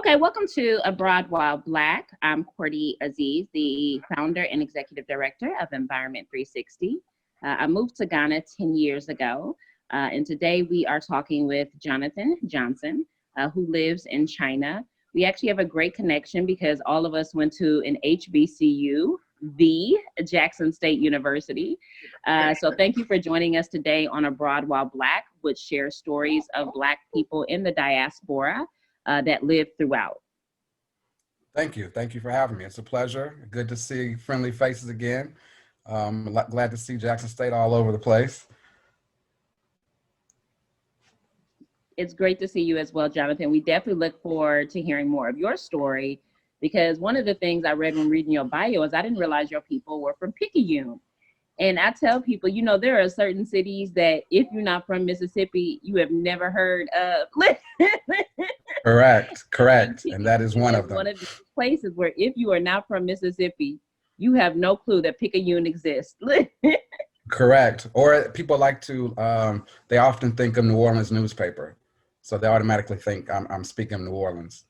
Okay, welcome to Abroad While Black. I'm Cordy Aziz, the founder and executive director of Environment 360. I moved to Ghana 10 years ago, and today we are talking with Jonathan Johnson, who lives in China. We actually have a great connection because all of us went to an HBCU, the Jackson State University. So thank you for joining us today on Abroad While Black, which shares stories of Black people in the diaspora that live throughout. Thank you. Thank you for having me. It's a pleasure. Good to see friendly faces again. Glad to see Jackson State all over the place. It's great to see you as well, Jonathan. We definitely look forward to hearing more of your story because one of the things I read when reading your bio is I didn't realize your people were from Picayune. And I tell people, you know, there are certain cities that if you're not from Mississippi, you have never heard of. Correct. And that is one of them. One of the places where if you are not from Mississippi, you have no clue that Picayune exists. Correct. Or people like to, they often think of New Orleans newspaper. So they automatically think I'm speaking of New Orleans.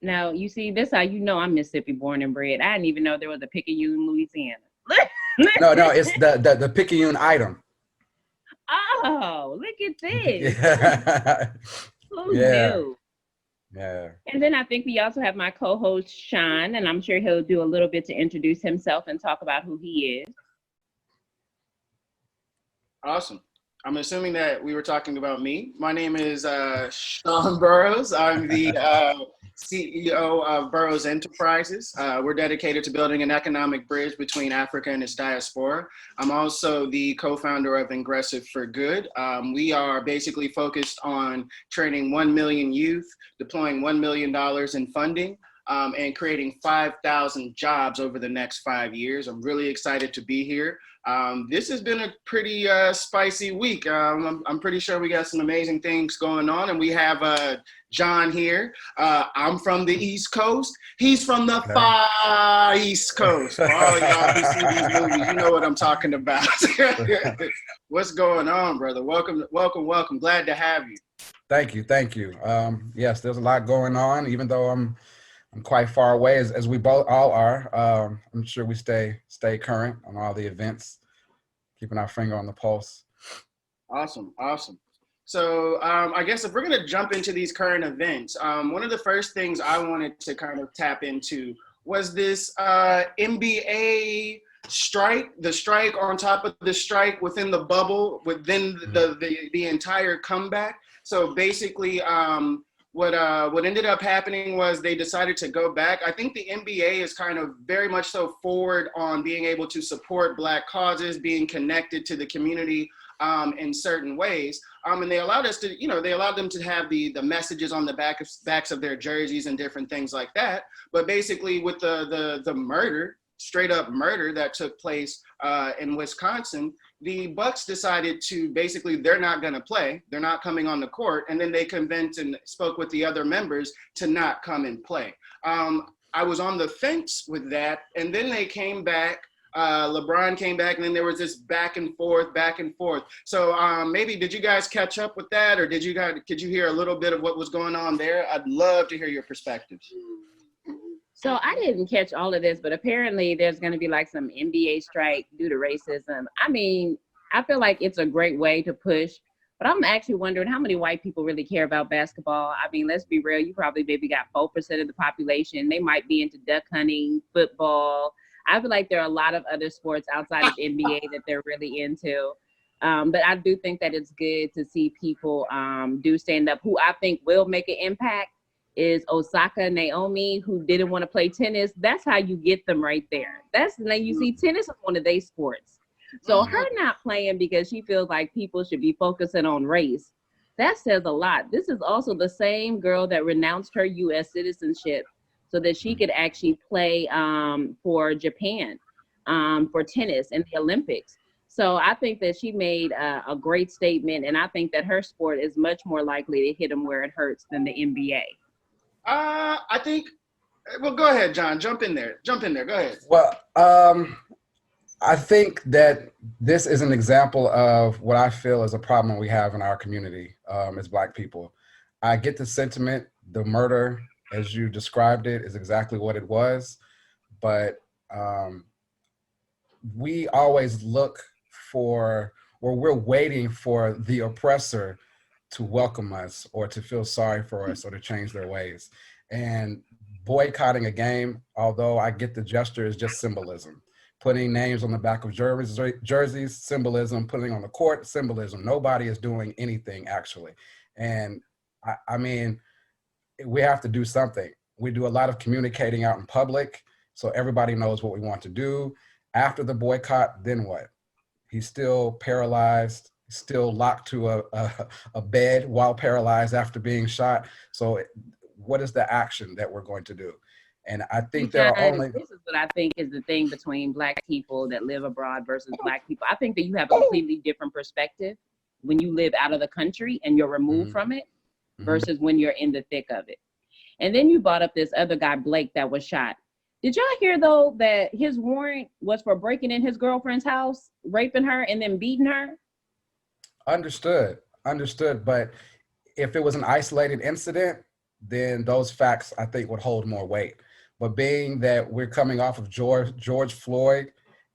Now, you see, this how you know I'm Mississippi born and bred. I didn't even know there was a Picayune, Louisiana. No, it's the Picayune item. Oh, look at this. Yeah. Who knew? Yeah. And then I think we also have my co-host, Sean, and I'm sure he'll do a little bit to introduce himself and talk about who he is. Awesome. I'm assuming that we were talking about me. My name is Sean Burrows. I'm the CEO of Burrows Enterprises. We're dedicated to building an economic bridge between Africa and its diaspora. I'm also the co-founder of Ingressive for Good. We are basically focused on training 1 million youth, deploying $1 million in funding, and creating 5,000 jobs over the next 5 years. I'm really excited to be here. This has been a pretty spicy week. I'm pretty sure we got some amazing things going on, and we have John here. I'm from the East Coast. He's from the far East Coast. For all y'all who see these movies, you know what I'm talking about. What's going on, brother? Welcome. Glad to have you. Thank you. Yes, there's a lot going on, even though I'm quite far away, as we both all are. I'm sure we stay current on all the events, keeping our finger on the pulse. Awesome. So I guess if we're going to jump into these current events, one of the first things I wanted to kind of tap into was this NBA strike, the strike on top of the strike within the bubble, within the entire comeback. So basically, what ended up happening was they decided to go back. I think the NBA is kind of very much so forward on being able to support Black causes, being connected to the community in certain ways. And they allowed us to, they allowed them to have the messages on the backs of their jerseys and different things like that. But basically with the murder, straight up murder that took place in Wisconsin, the Bucks decided to basically, they're not going to play. They're not coming on the court. And then they convinced and spoke with the other members to not come and play. I was on the fence with that. And then they came back. LeBron came back, and then there was this back and forth. So maybe did you guys catch up with that, or could you hear a little bit of what was going on there? I'd love to hear your perspectives. So I didn't catch all of this, but apparently there's going to be like some NBA strike due to racism. I mean, I feel like it's a great way to push, but I'm actually wondering how many white people really care about basketball. I mean, let's be real. You probably maybe got 4% of the population. They might be into duck hunting, football. I feel like there are a lot of other sports outside of NBA that they're really into. But I do think that it's good to see people do stand up. Who I think will make an impact is Osaka Naomi, who didn't want to play tennis. That's how you get them right there. That's like, you see, tennis is one of their sports. So her not playing because she feels like people should be focusing on race, that says a lot. This is also the same girl that renounced her U.S. citizenship so that she could actually play for Japan for tennis in the Olympics. So I think that she made a great statement, and I think that her sport is much more likely to hit them where it hurts than the NBA. I think, well, go ahead, John. Jump in there. Go ahead. Well, I think that this is an example of what I feel is a problem we have in our community as Black people. I get the sentiment The murder, as you described it, is exactly what it was. But um, we always look for, or we're waiting for the oppressor to welcome us or to feel sorry for us or to change their ways. And boycotting a game, although I get the gesture, is just symbolism. Putting names on the back of jerseys, symbolism. Putting on the court, symbolism. Nobody is doing anything actually. And I mean, we have to do something. We do a lot of communicating out in public so everybody knows what we want to do. After the boycott, then what? He's still paralyzed, still locked to a bed while paralyzed after being shot. So, what is the action that we're going to do? And I See, think there are John, only. this is what I think is the thing between Black people that live abroad versus Black people. I think that you have a completely different perspective when you live out of the country and you're removed Mhm, from it mhm. versus when you're in the thick of it. And then you brought up this other guy, Blake, that was shot. Did y'all hear though that his warrant was for breaking in his girlfriend's house, raping her, and then beating her? Understood, understood. But if it was an isolated incident, then those facts I think would hold more weight. But being that we're coming off of George Floyd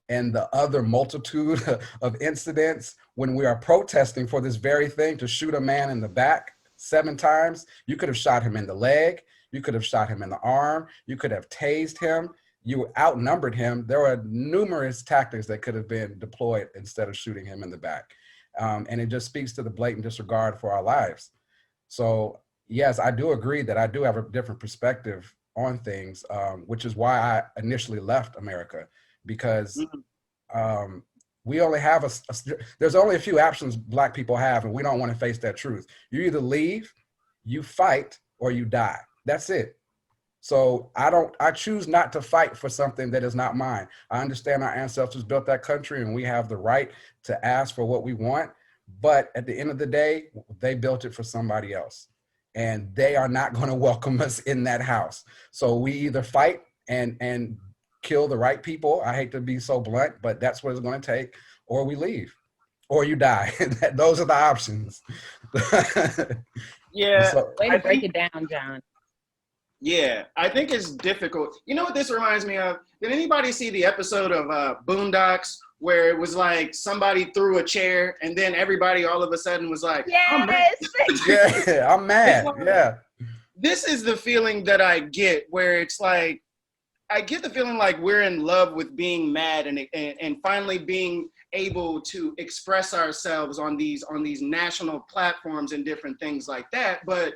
and the other multitude of incidents when we are protesting for this very thing, to shoot a man in the back 7 times, you could have shot him in the leg, you could have shot him in the arm, you could have tased him, you outnumbered him. There were numerous tactics that could have been deployed instead of shooting him in the back. And it just speaks to the blatant disregard for our lives. So yes, I do agree that I do have a different perspective on things, which is why I initially left America, because Mhm. um, we only have there's only a few options Black people have, and we don't want to face that truth. You either leave, you fight, or you die. That's it. So I choose not to fight for something that is not mine. I understand our ancestors built that country and we have the right to ask for what we want. But at the end of the day, they built it for somebody else. And they are not going to welcome us in that house. So we either fight and kill the right people. I hate to be so blunt, but that's what it's going to take, or we leave, or you die. Those are the options. Yeah, So Way I to break think it down, John. Yeah, I think it's difficult. You know what this reminds me of? Did anybody see the episode of Boondocks where it was like somebody threw a chair and then everybody all of a sudden was like, I'm mad. Yes. yeah, I'm It's mad. like, Yeah. this is the feeling that I get where it's like, I get the feeling like we're in love with being mad and finally being able to express ourselves on these national platforms and different things like that. But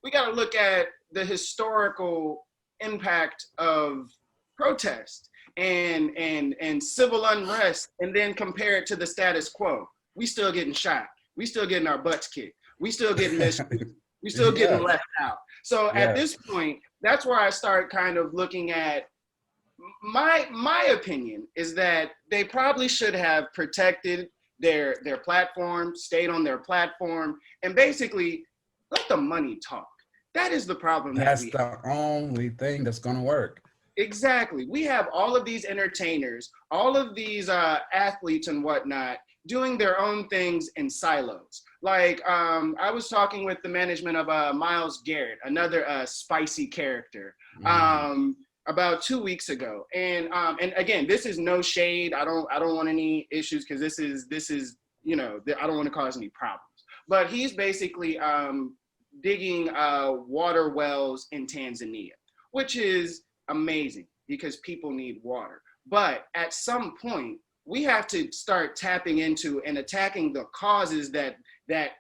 we got to look at the historical impact of protest and civil unrest, and then compare it to the status quo. We still getting shot. We still getting our butts kicked. We still getting mistreated. We still getting yes. left out. So at this Yes. point, that's where I start kind of looking at my opinion is that they probably should have protected their platform, stayed on their platform, and basically let the money talk. That is the problem that That's we have. the only thing that's going to work. Exactly. We have all of these entertainers, all of these athletes and whatnot doing their own things in silos. Like I was talking with the management of Miles Garrett, another spicy character, Mhm. about 2 weeks ago. And again, this is no shade. I don't want any issues because this is I don't want to cause any problems. But he's basically digging water wells in Tanzania, which is amazing because people need water. But at some point, we have to start tapping into and attacking the causes that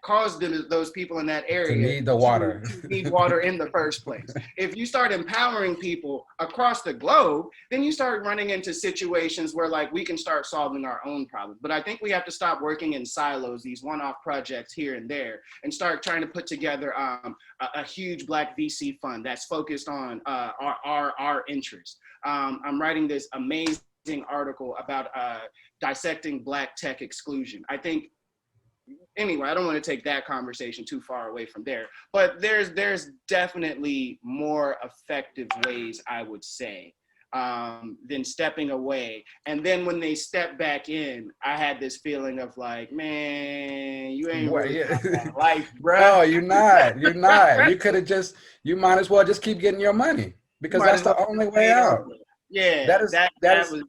caused those people in that To area need the to, water. to need water in the first place. If you start empowering people across the globe, then you start running into situations where like we can start solving our own problems. But I think we have to stop working in silos, these one-off projects here and there, and start trying to put together a huge Black VC fund that's focused on our interests. I'm writing this amazing article about dissecting Black tech exclusion. I think anyway, I don't want to take that conversation too far away from there, but there's definitely more effective ways, I would say, then stepping away. And then when they step back in, I had this feeling of like, man, you ain't What, really yeah. got that life, bruh. No, you're not. You're not. You could have just, you might as well just keep getting your money You because might that's as well the only just way stayed out. over. Yeah, That is, that that that is, was.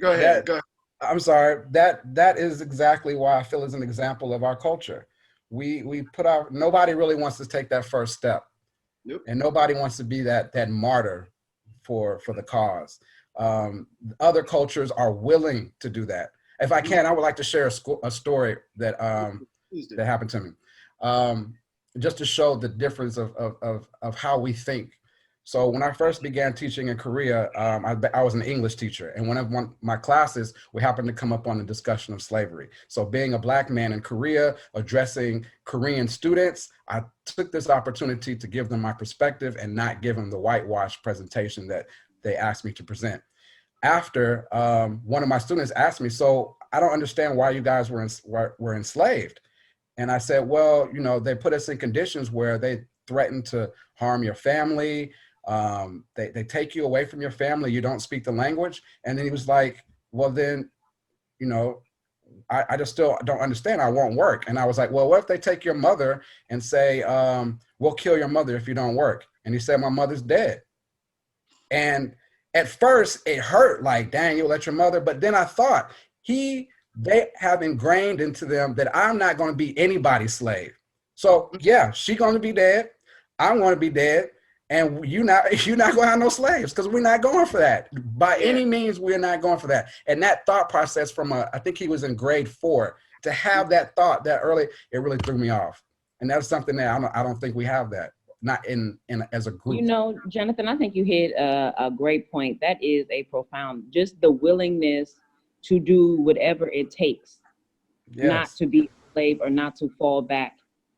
Go ahead. that, Go ahead. I'm sorry, that is exactly why I feel is an example of our culture. We put our, nobody really wants to take that first step, Nope. and nobody wants to be that martyr for the cause. Other cultures are willing to do that. If I can, I would like to share a story that Please do. that happened to me, um, just to show the difference of how we think. So when I first began teaching in Korea, I was an English teacher, and one of my classes, we happened to come up on the discussion of slavery. So being a Black man in Korea, addressing Korean students, I took this opportunity to give them my perspective and not give them the whitewash presentation that they asked me to present. After one of my students asked me, so I don't understand why you guys were enslaved. And I said, well, you know, they put us in conditions where they threaten to harm your family. They take you away from your family. You don't speak the language. And then he was like, well, then, you know, I just still don't understand. I won't work. And I was like, well, what if they take your mother and say, we'll kill your mother if you don't work? And he said, my mother's dead. And at first it hurt, like, dang, you let your mother. But then I thought, they have ingrained into them that I'm not going to be anybody's slave. So yeah, she's going to be dead. I'm going to be dead. And you're not going to have no slaves, because we're not going for that. By Yeah. any means, we're not going for that. And that thought process I think he was in grade 4, to have that thought that early, it really threw me off. And that's something that I don't think we have that, not in as a You group. know, Jonathan, I think you hit a great point. That is a profound, just the willingness to do whatever it takes not Yes. to be a slave or not to fall back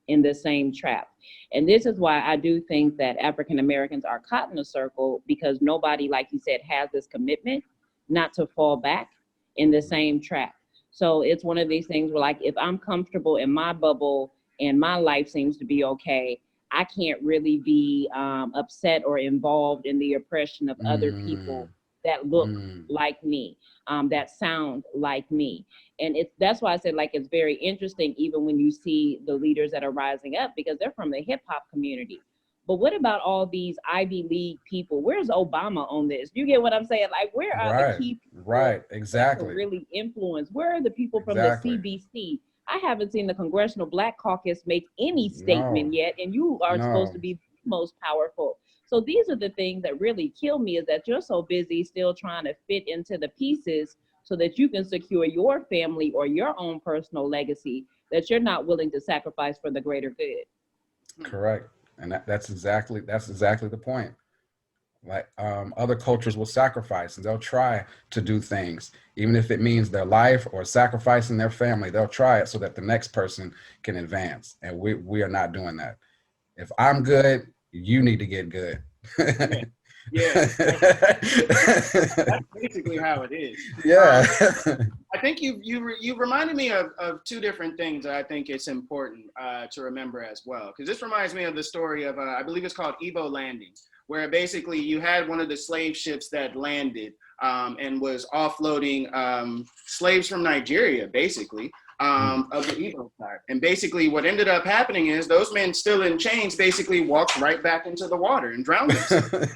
in the same trap. And this is why I do think that African Americans are caught in a circle, because nobody, like you said, has this commitment not to fall back in the same trap. So it's one of these things where, like, if I'm comfortable in my bubble and my life seems to be okay, I can't really be upset or involved in the oppression of other Mm, people that look mm, like me, that sound like me. And that's why I said, like, it's very interesting even when you see the leaders that are rising up, because they're from the hip hop community. But what about all these Ivy League people? Where's Obama on this? You get what I'm saying? Like, where are the right. key people Right. that can Exactly. really influence? Where are the people from the Exactly. CBC? I haven't seen the Congressional Black Caucus make any No. statement yet, and you are supposed to No. be the most powerful. So these are the things that really kill me, is that you're so busy still trying to fit into the pieces so that you can secure your family or your own personal legacy, that you're not willing to sacrifice for the greater good. Correct. And that's exactly the point. Like, other cultures will sacrifice, and they'll try to do things, even if it means their life or sacrificing their family. They'll try it so that the next person can advance. And we are not doing that. If I'm good, you need to get good. Yeah. Yeah. That's basically how it is. Yeah. I think you reminded me of two different things that I think it's important to remember as well. Because this reminds me of the story of, I believe it's called Ebo Landing, where basically you had one of the slave ships that landed and was offloading slaves from Nigeria, basically, of the Ebo side. And basically what ended up happening is those men still in chains basically walked right back into the water and drowned themselves.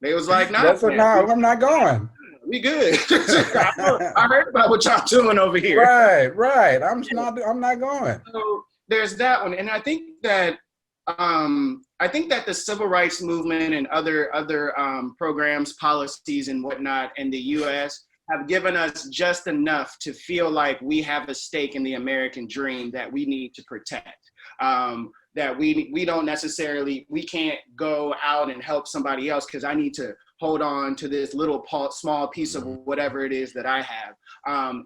They was like, nah, That's what. No, man, I'm not going. we good. I heard about what y'all doing over here. Right, right. I'm not going. So there's that one, and I think that the civil rights movement and other programs, policies, and whatnot in the U.S. have given us just enough to feel like we have a stake in the American dream that we need to protect. That we don't necessarily, we can't go out and help somebody else because I need to hold on to this little small piece of whatever it is that I have.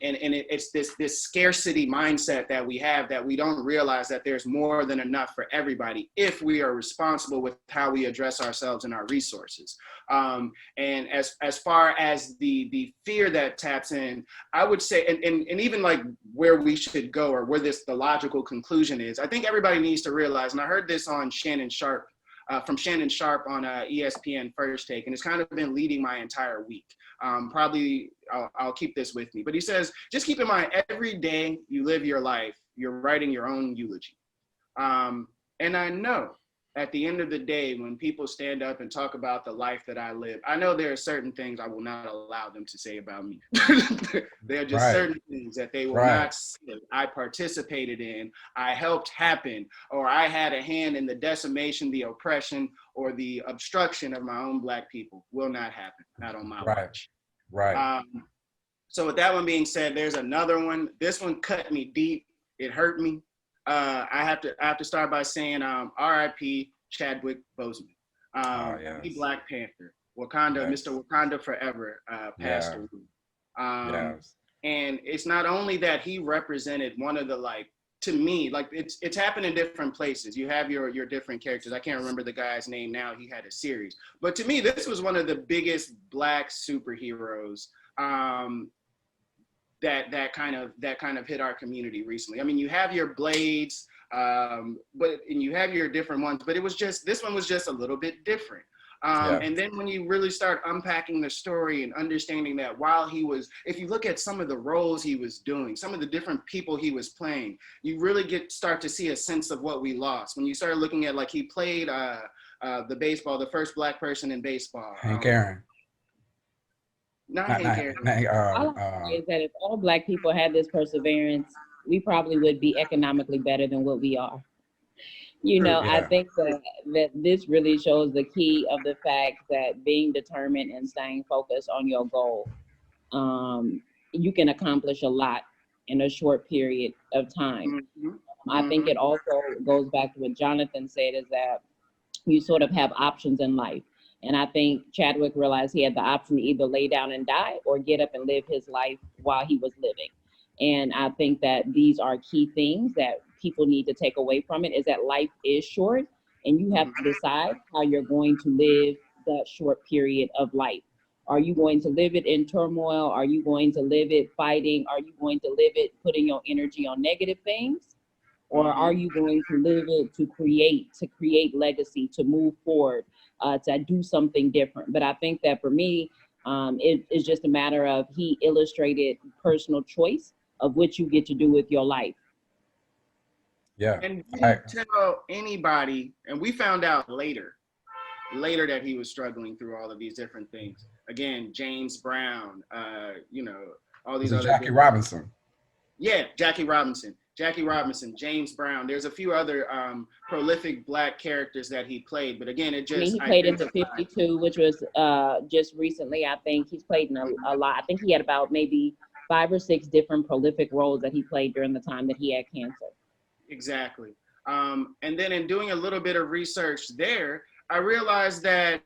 It's this scarcity mindset that we have, that we don't realize that there's more than enough for everybody if we are responsible with how we address ourselves and our resources. And as far as the fear that taps in, I would say, and even like where we should go, or where the logical conclusion is, I think everybody needs to realize, and I heard this on Shannon Sharp from Shannon Sharp on ESPN First Take, and it's kind of been leading my entire week. Probably I'll keep this with me. But he says, just keep in mind, every day you live your life, you're writing your own eulogy. And I know at the end of the day, when people stand up and talk about the life that I live, I know there are certain things I will not allow them to say about me. There are just certain things that they will not say I participated in, I helped happen, or I had a hand in the decimation, the oppression, or the obstruction of my own Black people. Will not happen, not on my watch. Right. So with that one being said, there's another one. This one cut me deep. It hurt me. I have to start by saying R.I.P. Chadwick Boseman. The Black Panther, Wakanda, Mr. Wakanda Forever, passed away. And it's not only that he represented one of the, like, to me, like it's happened in different places. You have your different characters. I can't remember the guy's name now. He had a series, but to me, this was one of the biggest Black superheroes that kind of hit our community recently. I mean, you have your Blades, and you have your different ones, but this one was just a little bit different. And then when you really start unpacking the story and understanding that while if you look at some of the roles he was doing, some of the different people he was playing, you really start to see a sense of what we lost. When you start looking at, like, he played the first Black person in baseball. Hank Aaron. Not Hank Aaron. All I say is that if all Black people had this perseverance, we probably would be economically better than what we are. I think that this really shows the key of the fact that being determined and staying focused on your goal, you can accomplish a lot in a short period of time. I think it also goes back to what Jonathan said, is that you sort of have options in life. And I think Chadwick realized he had the option to either lay down and die or get up and live his life while he was living. And I think that these are key things that people need to take away from it, is that life is short and you have to decide how you're going to live that short period of life. Are you going to live it in turmoil? Are you going to live it fighting? Are you going to live it putting your energy on negative ththings? Or are you going to live it to create legacy, to move forward, to do something different? But I think that for me, it is just a matter of he illustrated personal choice of what you get to do with your life. Yeah. And didn't tell anybody, and we found out later that he was struggling through all of these different things. Again, James Brown, all these other Jackie Robinson. Yeah, Jackie Robinson, James Brown. There's a few other prolific Black characters that he played, but again, he played into 52, which was just recently. I think he's played in a lot. I think he had about maybe 5 or 6 different prolific roles that he played during the time that he had cancer. Exactly. And then in doing a little bit of research there, I realized that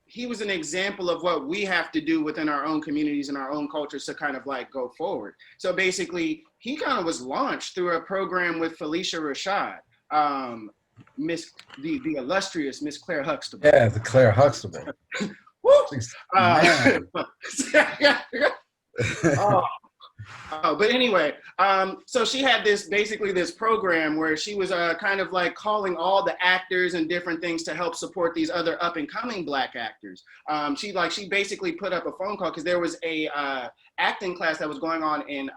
he was an example of what we have to do within our own communities and our own cultures to kind of like go forward. So basically, he kind of was launched through a program with Felicia Rashad, the illustrious Miss Claire Huxtable. Yeah, the Claire Huxtable. But anyway, so she had this program where she was kind of like calling all the actors and different things to help support these other up and coming Black actors. She basically put up a phone call because there was a acting class that was going on in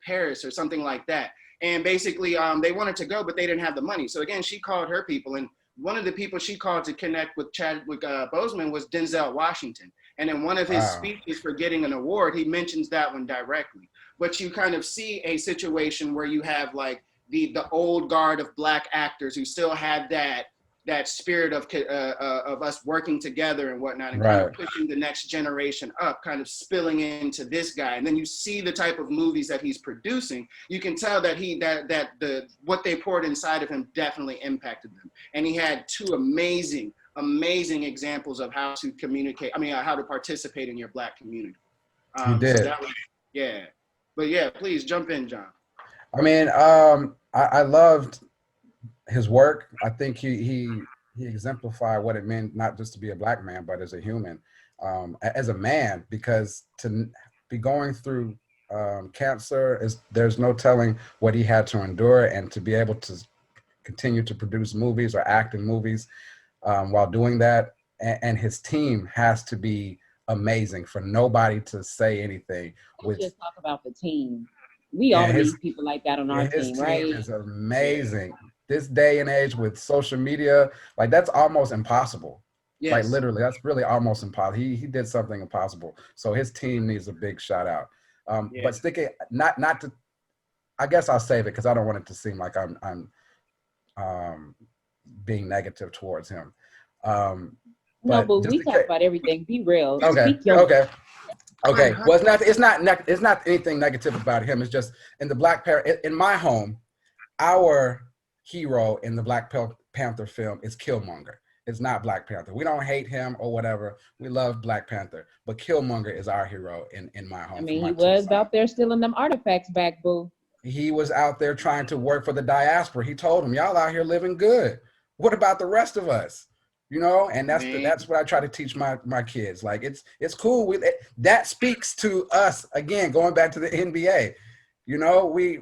Paris or something like that. And basically they wanted to go, but they didn't have the money. So again, she called her people, and one of the people she called to connect with Chadwick Boseman was Denzel Washington. And in one of his speeches for getting an award, he mentions that one directly. But you kind of see a situation where you have like the old guard of Black actors who still had that spirit of us working together and whatnot, and kind of pushing the next generation up, kind of spilling into this guy. And then you see the type of movies that he's producing. You can tell that what they poured inside of him definitely impacted them. And he had 2 amazing examples of how to communicate. How to participate in your Black community. He did. So that was, yeah. But yeah, please jump in, John. I loved his work. I think he exemplified what it meant not just to be a Black man, but as a human, as a man, because to be going through cancer, there's no telling what he had to endure, and to be able to continue to produce movies or act in movies while doing that. And his team has to be amazing for nobody to say anything. Let's With just talk about the team. We yeah, all his need people like that on our yeah, his team, team right? is Yeah. amazing. This day and age with social media, like that's almost impossible. Like Yes. literally, that's really almost impossible. He did something impossible. So his team needs a big shout out. Yeah. But sticking not to, I guess I'll save it because I don't want it to seem like I'm um, being negative towards him. Um, No, but but just we to talk say, about everything. Be real. okay, Speak your okay. Okay, well, 100. it's not anything negative about him. It's just in the in my home, our hero in the Panther film is Killmonger. It's not Black Panther. We don't hate him or whatever. We love Black Panther, but Killmonger is our hero in my I home for mean, my he two was sons. out there stealing them artifacts back, boo. He was out there trying to work for the diaspora. He told them, "Y'all out here living good. What about the rest of us?" You know, and Man. that's what I try to teach my kids. Like it's cool. That speaks to us again. Going back to the NBA, you know, we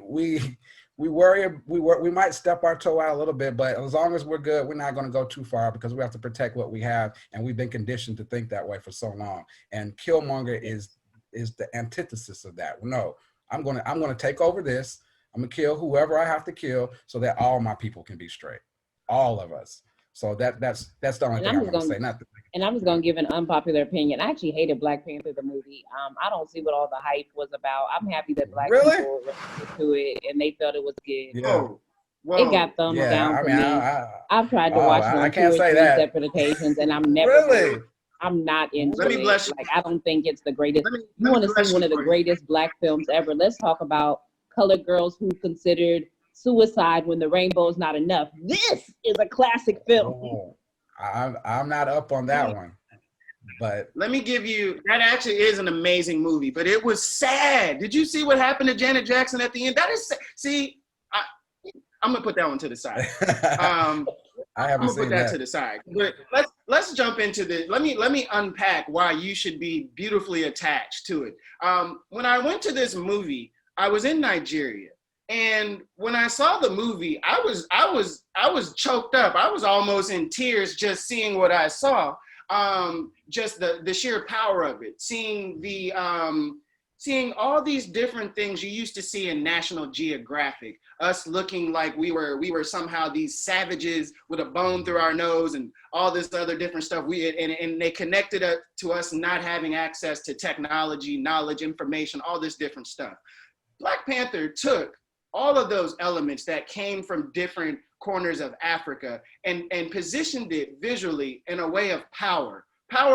might step our toe out a little bit, but as long as we're good, we're not going to go too far because we have to protect what we have, and we've been conditioned to think that way for so long. And Killmonger is the antithesis of that. No, I'm gonna take over this. I'm gonna kill whoever I have to kill so that all my people can be straight, all of us. So that's the only And thing I'm I just want to gonna say. Not the, and I'm just gonna give an unpopular opinion. I actually hated Black Panther the movie. I don't see what all the hype was about. I'm happy that Black really, people responded to it and they felt it was good. yeah, Whoa. It Whoa. got thumbs yeah. down I for mean, me. I've tried to oh, watch it I on two can't or say three that. separate occasions, and I'm never moved. Really, I'm not into Let me it. bless you. Like I don't think it's the greatest. You Let me want to see bless you one of the for you. greatest Black films ever? Let's talk about Colored Girls Who Considered Suicide When the Rainbow Is Not Enough. This is a classic film. oh, I'm not up on that one, but Let me give you that actually is an amazing movie, but it was sad. Did you see what happened to Janet Jackson at the end? That is see, I, I'm gonna put that one to the side. Um, I I'm haven't gonna put seen that that. to the side. But let's jump into the let me unpack why you should be beautifully attached to it. When I went to this movie, I was in Nigeria, and when I saw the movie, I was choked up. I was almost in tears just seeing what I saw. Just the sheer power of it, seeing all these different things you used to see in National Geographic, us looking like we were somehow these savages with a bone through our nose and all this other different stuff. And they connected it to us not having access to technology, knowledge, information, all this different stuff. Black Panther took all of those elements that came from different corners of Africa and positioned it visually in a way of power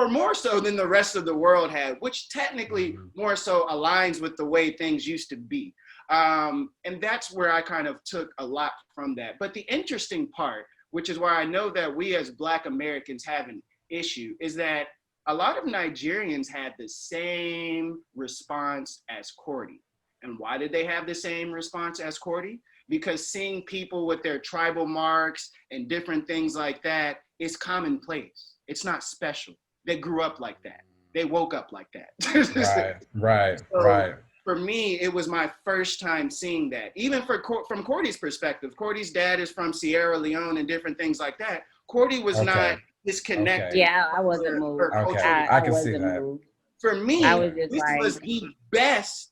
more so than the rest of the world had, which technically more so aligns with the way things used to be. And that's where I kind of took a lot from that. But the interesting part, which is why I know that we as Black Americans have an issue, is that a lot of Nigerians had the same response as Cordy. And why did they have the same response as Cordy? Because seeing people with their tribal marks and different things like that is commonplace. It's not special. They grew up like that. They woke up like that. So Right. for me, it was my first time seeing that. Even from Cordy's perspective, Cordy's dad is from Sierra Leone and different things like that. Cordy was Okay. not disconnected Okay. Yeah, I from wasn't moved. her Okay. cultural. I I can see wasn't that. moved. For I me, was Okay. just this like, was the best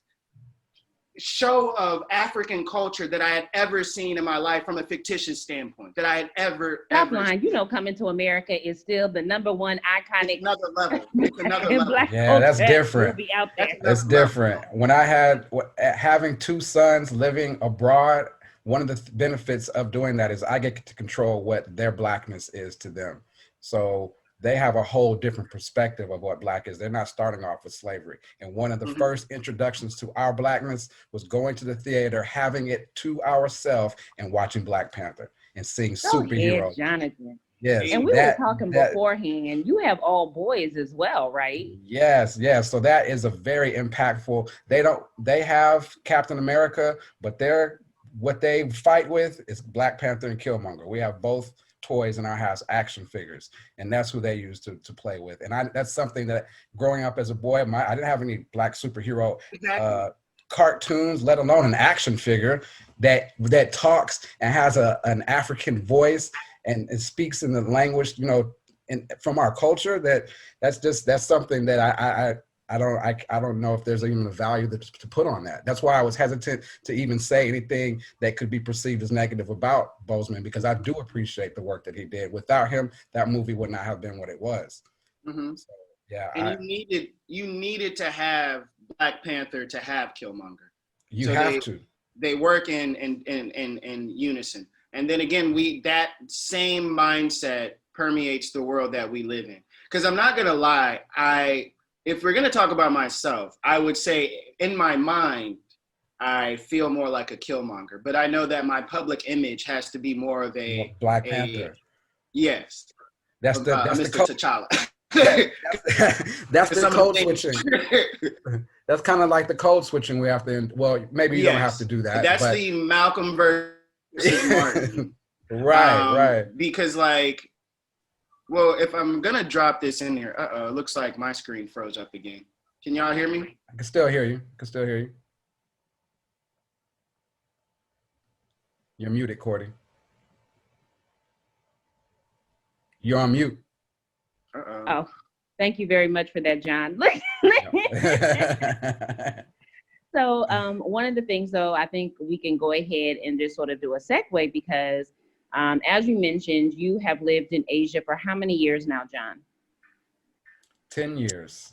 show of African culture that I had ever seen in my life from a fictitious standpoint, that I had stop ever lying. seen. You know, Coming to America is still the number one It's iconic another level. It's another in level. Black Yeah, that's culture different. movie out That's there. another That's level. different. When I had having two sons living abroad, one of the benefits of doing that is I get to control what their blackness is to them. So they have a whole different perspective of what black is. They're not starting off with slavery. And one of the Mhm. first introductions to our blackness was going to the theater, having it to ourselves, and watching Black Panther and seeing Go ahead, superheroes. Jonathan. Yes, And See, we were that talking that beforehand. You have all boys as well, right? yes. So that is a very impactful. They have Captain America, but what they fight with is Black Panther and Killmonger. We have both toys in our house, action figures, and that's who they use to play with. And that's something that growing up as a boy, I didn't have any black superhero exactly. cartoons, let alone an action figure that talks and has an African voice and speaks in the language, from our culture. That's something that I don't know if there's even a value to put on that. That's why I was hesitant to even say anything that could be perceived as negative about Boseman, because I do appreciate the work that he did. Without him, that movie would not have been what it was. Mm-hmm. So, yeah, and you needed to have Black Panther to have Killmonger. You So have to. They work in unison. And then again, that same mindset permeates the world that we live in. Because I'm not gonna lie, if we're gonna talk about myself, I would say in my mind, I feel more like a Killmonger. But I know that my public image has to be more of Black Panther. Yes. That's the Mr. T'Challa. That's the code switching. That's kind of like the code switching we have to. Well, maybe you don't have to do that. That's the Malcolm versus Martin. Right. Because if I'm gonna drop this in here, it looks like my screen froze up again. Can y'all hear me? I can still hear you. You're muted, Cordy. You're on mute. Oh, thank you very much for that, John. So one of the things, though, I think we can go ahead and just sort of do a segue because, as you mentioned, you have lived in Asia for how many years now, John? 10 years.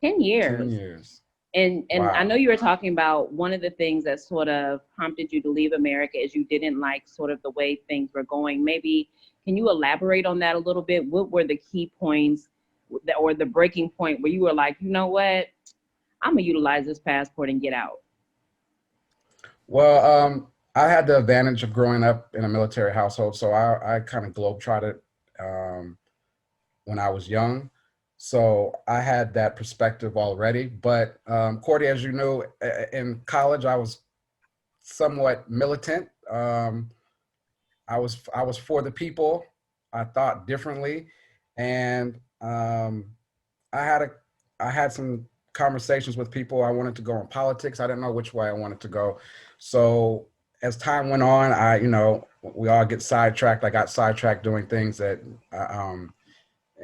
10 years. 10 years. And Wow. I know you were talking about one of the things that sort of prompted you to leave America is you didn't like sort of the way things were going. Maybe can you elaborate on that a little bit? What were the key points or the breaking point where you were like, you know what, I'm gonna utilize this passport and get out? Well, I had the advantage of growing up in a military household, so I kind of globetrotted when I was young. So I had that perspective already. But Cordy, as you know, in college, I was somewhat militant. I was for the people. I thought differently, and I had some conversations with people. I wanted to go in politics. I didn't know which way I wanted to go. So as time went on, we all get sidetracked. I got sidetracked doing things that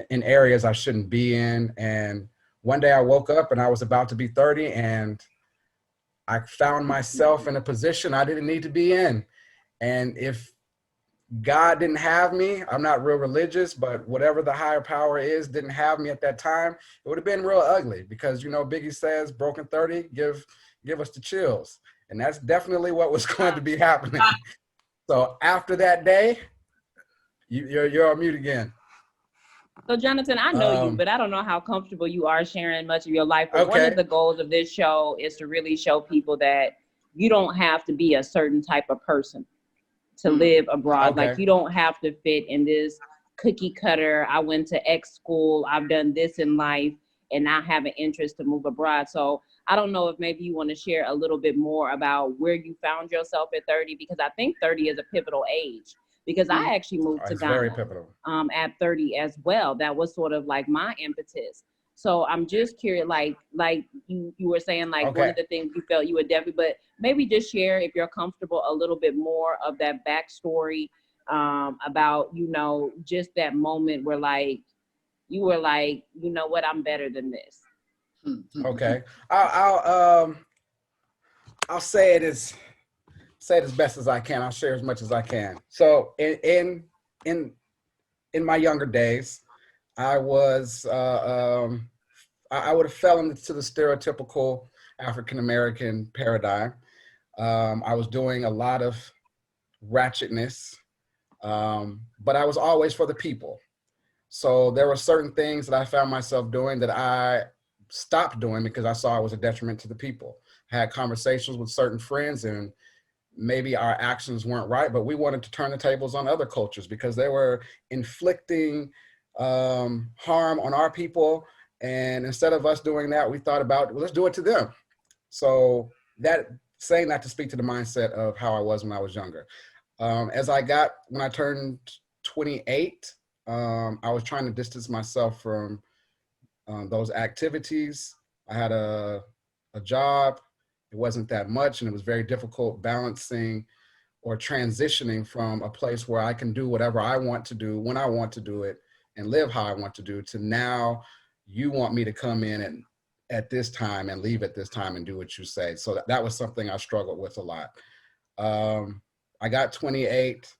in areas I shouldn't be in. And one day I woke up and I was about to be 30, and I found myself in a position I didn't need to be in. And if God didn't have me, I'm not real religious, but whatever the higher power is didn't have me at that time, it would have been real ugly because, Biggie says, broken 30, give us the chills. And that's definitely what was going to be happening. So after that day, you're on mute again. So Jonathan, I know you, but I don't know how comfortable you are sharing much of your life. But one of the goals of this show is to really show people that you don't have to be a certain type of person to live abroad. Like you don't have to fit in this cookie cutter. I went to X school. I've done this in life and I have an interest to move abroad. So I don't know if maybe you want to share a little bit more about where you found yourself at 30, because I think 30 is a pivotal age. Because I actually moved to Ghana at 30 as well. That was sort of like my impetus. So I'm just curious, like you were saying, like one of the things you felt you would definitely, but maybe just share, if you're comfortable, a little bit more of that backstory about, just that moment where like, you were like, you know what, I'm better than this. Okay. I'll say it as best as I can. I'll share as much as I can. So in my younger days, I was I would have fell into the stereotypical African American paradigm. I was doing a lot of ratchetness, but I was always for the people. So there were certain things that I found myself doing that I stopped doing because I saw it was a detriment to the people. I had conversations with certain friends, and maybe our actions weren't right, but we wanted to turn the tables on other cultures because they were inflicting harm on our people. And instead of us doing that, we thought about, well, let's do it to them. So saying that to speak to the mindset of how I was when I was younger. When I turned 28, I was trying to distance myself from those activities. I had a job It wasn't that much, and it was very difficult balancing or transitioning from a place where I can do whatever I want to do when I want to do it and live how I want to do, to now you want me to come in and at this time and leave at this time and do what you say. So that was something I struggled with a lot. I got 28.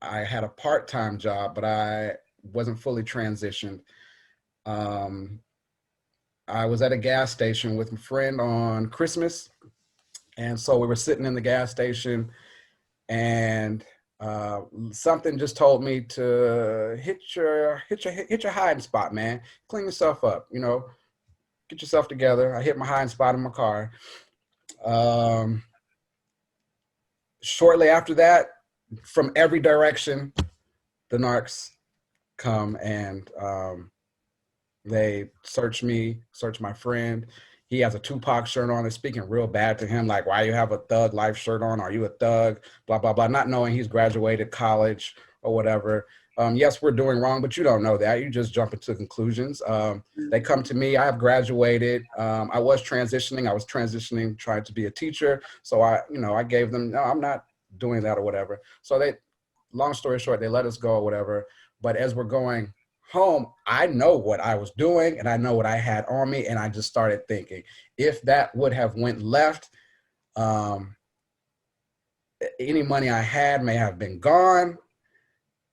I had a part-time job, but I wasn't fully transitioned. Um, I was at a gas station with a friend on Christmas. And so we were sitting in the gas station, and something just told me to hit your hiding spot, man. Clean yourself up, get yourself together. I hit my hiding spot in my car. Um, Shortly after that, from every direction, the narcs come, and they search me, search my friend. He has a Tupac shirt on. They're speaking real bad to him, like, why you have a Thug Life shirt on? Are you a thug? Blah, blah, blah. Not knowing he's graduated college or whatever. Yes, we're doing wrong, but you don't know that. You just jump into conclusions. They come to me. I have graduated. I was transitioning, trying to be a teacher. So I gave them, no, I'm not doing that or whatever. So long story short, they let us go or whatever. But as we're going home, I know what I was doing and I know what I had on me. And I just started thinking, if that would have went left, any money I had may have been gone.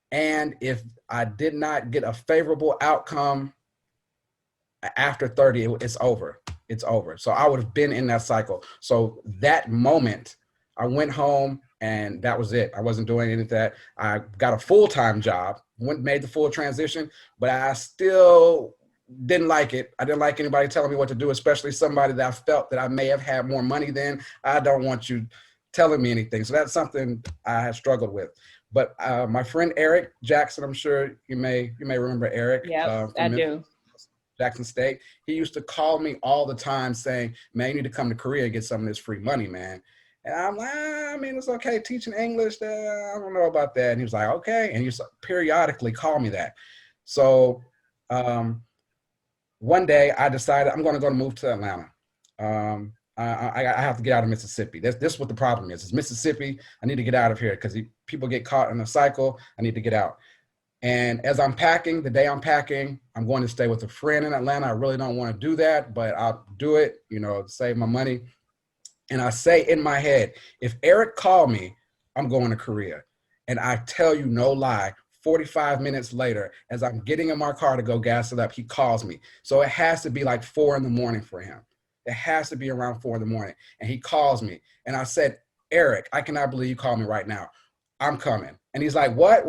And if I did not get a favorable outcome after 30, it's over. It's over. So I would have been in that cycle. So that moment, I went home and that was it. I wasn't doing any of that. I got a full-time job, made the full transition, but I still didn't like it. I didn't like anybody telling me what to do, especially somebody that I felt that I may have had more money than. I don't want you telling me anything. So that's something I have struggled with. But my friend Eric Jackson, I'm sure you may remember Eric. Yeah, I do. Jackson State. He used to call me all the time saying, man, you need to come to Korea and get some of this free money, man. And I'm like, I mean, it's okay teaching English. I don't know about that. And he was like, okay. And he used to periodically call me that. So one day I decided I'm going to move to Atlanta. I have to get out of Mississippi. This is what the problem is. It's Mississippi. I need to get out of here because people get caught in a cycle. I need to get out. And as I'm packing, the day I'm packing, I'm going to stay with a friend in Atlanta. I really don't want to do that, but I'll do it, save my money. And I say in my head, if Eric called me, I'm going to Korea. And I tell you no lie, 45 minutes later, as I'm getting in my car to go gas it up, he calls me. So it has to be like 4 a.m. for him. It has to be around 4 a.m. And he calls me. And I said, Eric, I cannot believe you called me right now. I'm coming. And he's like, what?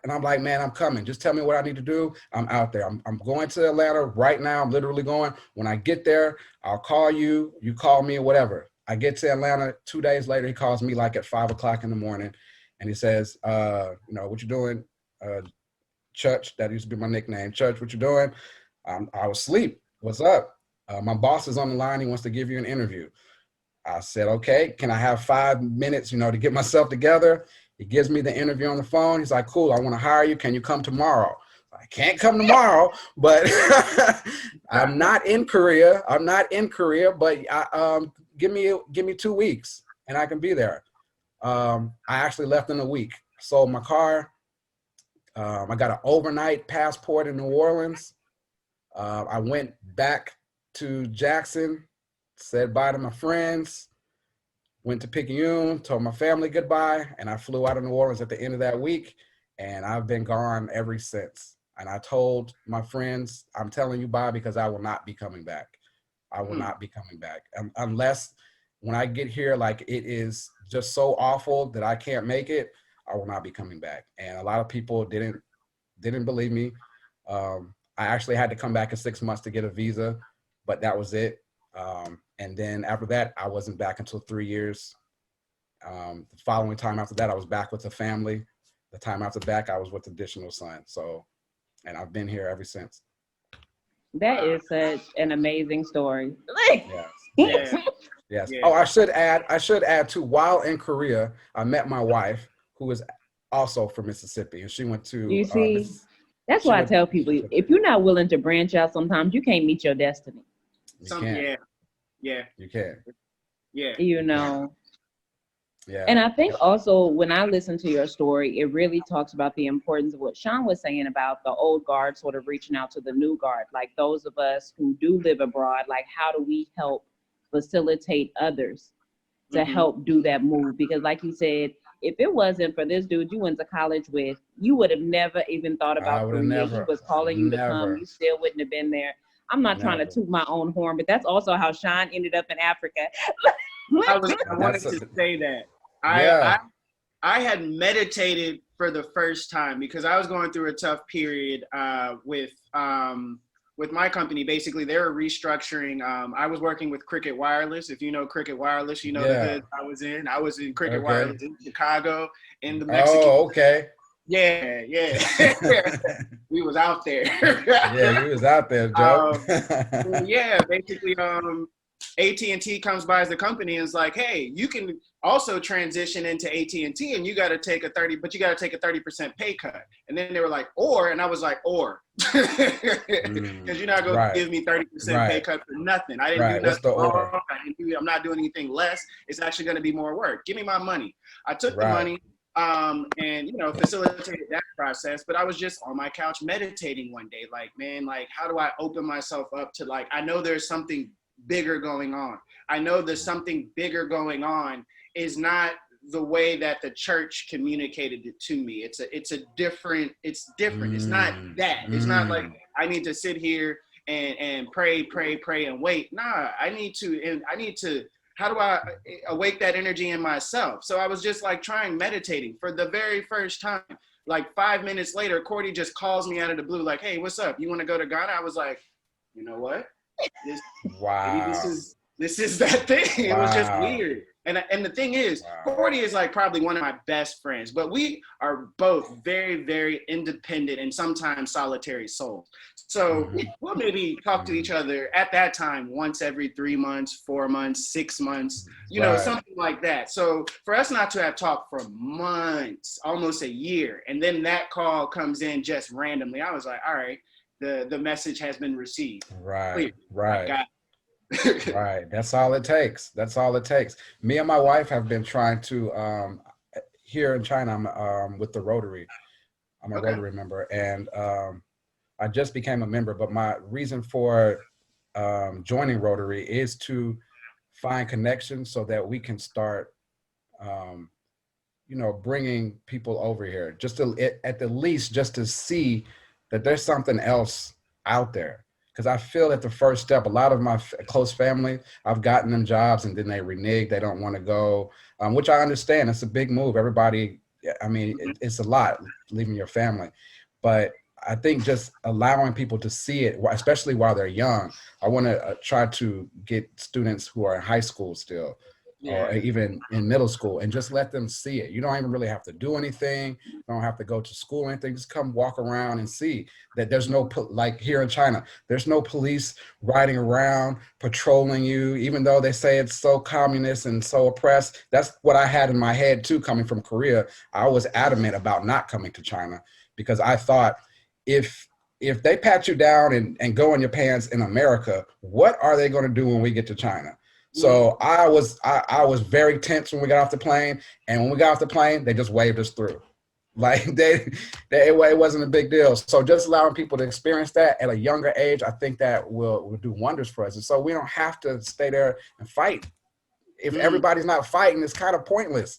And I'm like, man, I'm coming. Just tell me what I need to do. I'm out there. I'm going to Atlanta right now. I'm literally going. When I get there, I'll call you. You call me or whatever. I get to Atlanta 2 days later. He calls me like at 5 o'clock in the morning. And he says, what you doing? Church, that used to be my nickname. Church, what you doing? I was asleep. What's up? My boss is on the line. He wants to give you an interview. I said, okay, can I have 5 minutes, to get myself together? He gives me the interview on the phone. He's like, cool, I want to hire you. Can you come tomorrow? I can't come tomorrow, but I'm not in Korea. But give me 2 weeks and I can be there. I actually left in a week. Sold my car. I got an overnight passport in New Orleans. I went back to Jackson, said bye to my friends, went to Picayune, told my family goodbye, and I flew out of New Orleans at the end of that week, and I've been gone ever since. And I told my friends, I'm telling you bye because I will not be coming back. I will not be coming back. Unless when I get here, like it is just so awful that I can't make it, I will not be coming back. And a lot of people didn't believe me. I actually had to come back in 6 months to get a visa, but that was it. And then after that, I wasn't back until 3 years. The following time after that, I was back with the family. The time after back, I was with additional son. So, and I've been here ever since. That is such an amazing story. Yes. Yes. Yeah. Oh, I should add too, while in Korea, I met my wife, who is also from Mississippi, and she went to. You see, that's why I tell people, if you're not willing to branch out, sometimes you can't meet your destiny. Yeah. Yeah. You can. Yeah. You You can. know. Yeah. And I think also when I listen to your story, it really talks about the importance of what Sean was saying about the old guard sort of reaching out to the new guard, like those of us who do live abroad, like how do we help facilitate others to Mm-hmm. help do that move? Because like you said, if it wasn't for this dude you went to college with, you would have never even thought I about would have Korea. He never, was calling you to come, never, you still wouldn't have been there. I'm not trying to never. toot my own horn, but that's also how Sean ended up in Africa. I That's wanted to say that. yeah. I I had meditated for the first time because I was going through a tough period with my company. Basically, they were restructuring. I was working with Cricket Wireless. If you know Cricket Wireless, you know the Yeah. hood I was in. I was in Cricket Okay. Wireless in Chicago, in the Mexican. Oh, okay. Yeah, yeah. We was out there. Yeah, you was out there, Joe. um, well, yeah, basically, AT&T comes by as a company and is like, hey, you can also transition into AT&T and you got to take a 30% pay cut. And then they were like, or, and I was like, or, because you're not going to Right, give me 30% pay right, cut for nothing. I didn't do right. What's nothing the or? wrong. I'm not doing anything less. It's actually going to be more work. Give me my money. I took the Right. money and facilitated that process. But I was just on my couch meditating one day, like, man, like, how do I open myself up to, like, I know there's something bigger going on. I know there's something bigger going on is not the way that the church communicated it to me. It's different. It's different. It's not Mm, that. It's not like mm. I need to sit here and pray and wait. Nah, I need to. How do I awake that energy in myself? So I was just like trying meditating for the very first time. Like 5 minutes later, Cordy just calls me out of the blue, like, "Hey, what's up? You want to go to Ghana?" I was like, you know what? This maybe this Wow. is this is that thing. It was just Wow. weird. And the thing is, Wow. Cordy is like probably one of my best friends, but we are both very, very independent and sometimes solitary souls. So Hmm. we'll maybe talk to Hmm. each other at that time once every 3 months, 4 months, 6 months, Right. something like that. So for us not to have talked for months, almost a year, and then that call comes in just randomly, I was like, all right, the message has been received. Right. Clear. I Right. got it. Right. That's all it takes. That's all it takes. Me and my wife have been trying to here in China, I'm with the Rotary. I'm a Okay. Rotary member, and I just became a member. But my reason for joining Rotary is to find connections so that we can start, um, bringing people over here, just to, at the least, just to see that there's something else out there. Because I feel that the first step, a lot of my close family, I've gotten them jobs and then they renege, they don't want to go, which I understand. It's a big move. Everybody, I mean, Mhm. it's a lot leaving your family. But I think just allowing people to see it, especially while they're young, I want to try to get students who are in high school still, or Yeah. even in middle school, and just let them see it. You don't even really have to do anything. You don't have to go to school or anything. Just come walk around and see that there's no, like here in China, there's no police riding around patrolling you, even though they say it's so communist and so oppressed. That's what I had in my head too, coming from Korea. I was adamant about not coming to China because I thought if they pat you down and go in your pants in America, what are they going to do when we get to China? Mm. So I was very tense when we got off the plane, and when we got off the plane, they just waved us through. Like it wasn't a big deal. So just allowing people to experience that at a younger age, I think that will do wonders for us. And so we don't have to stay there and fight. If Mm. everybody's not fighting, it's kind of pointless.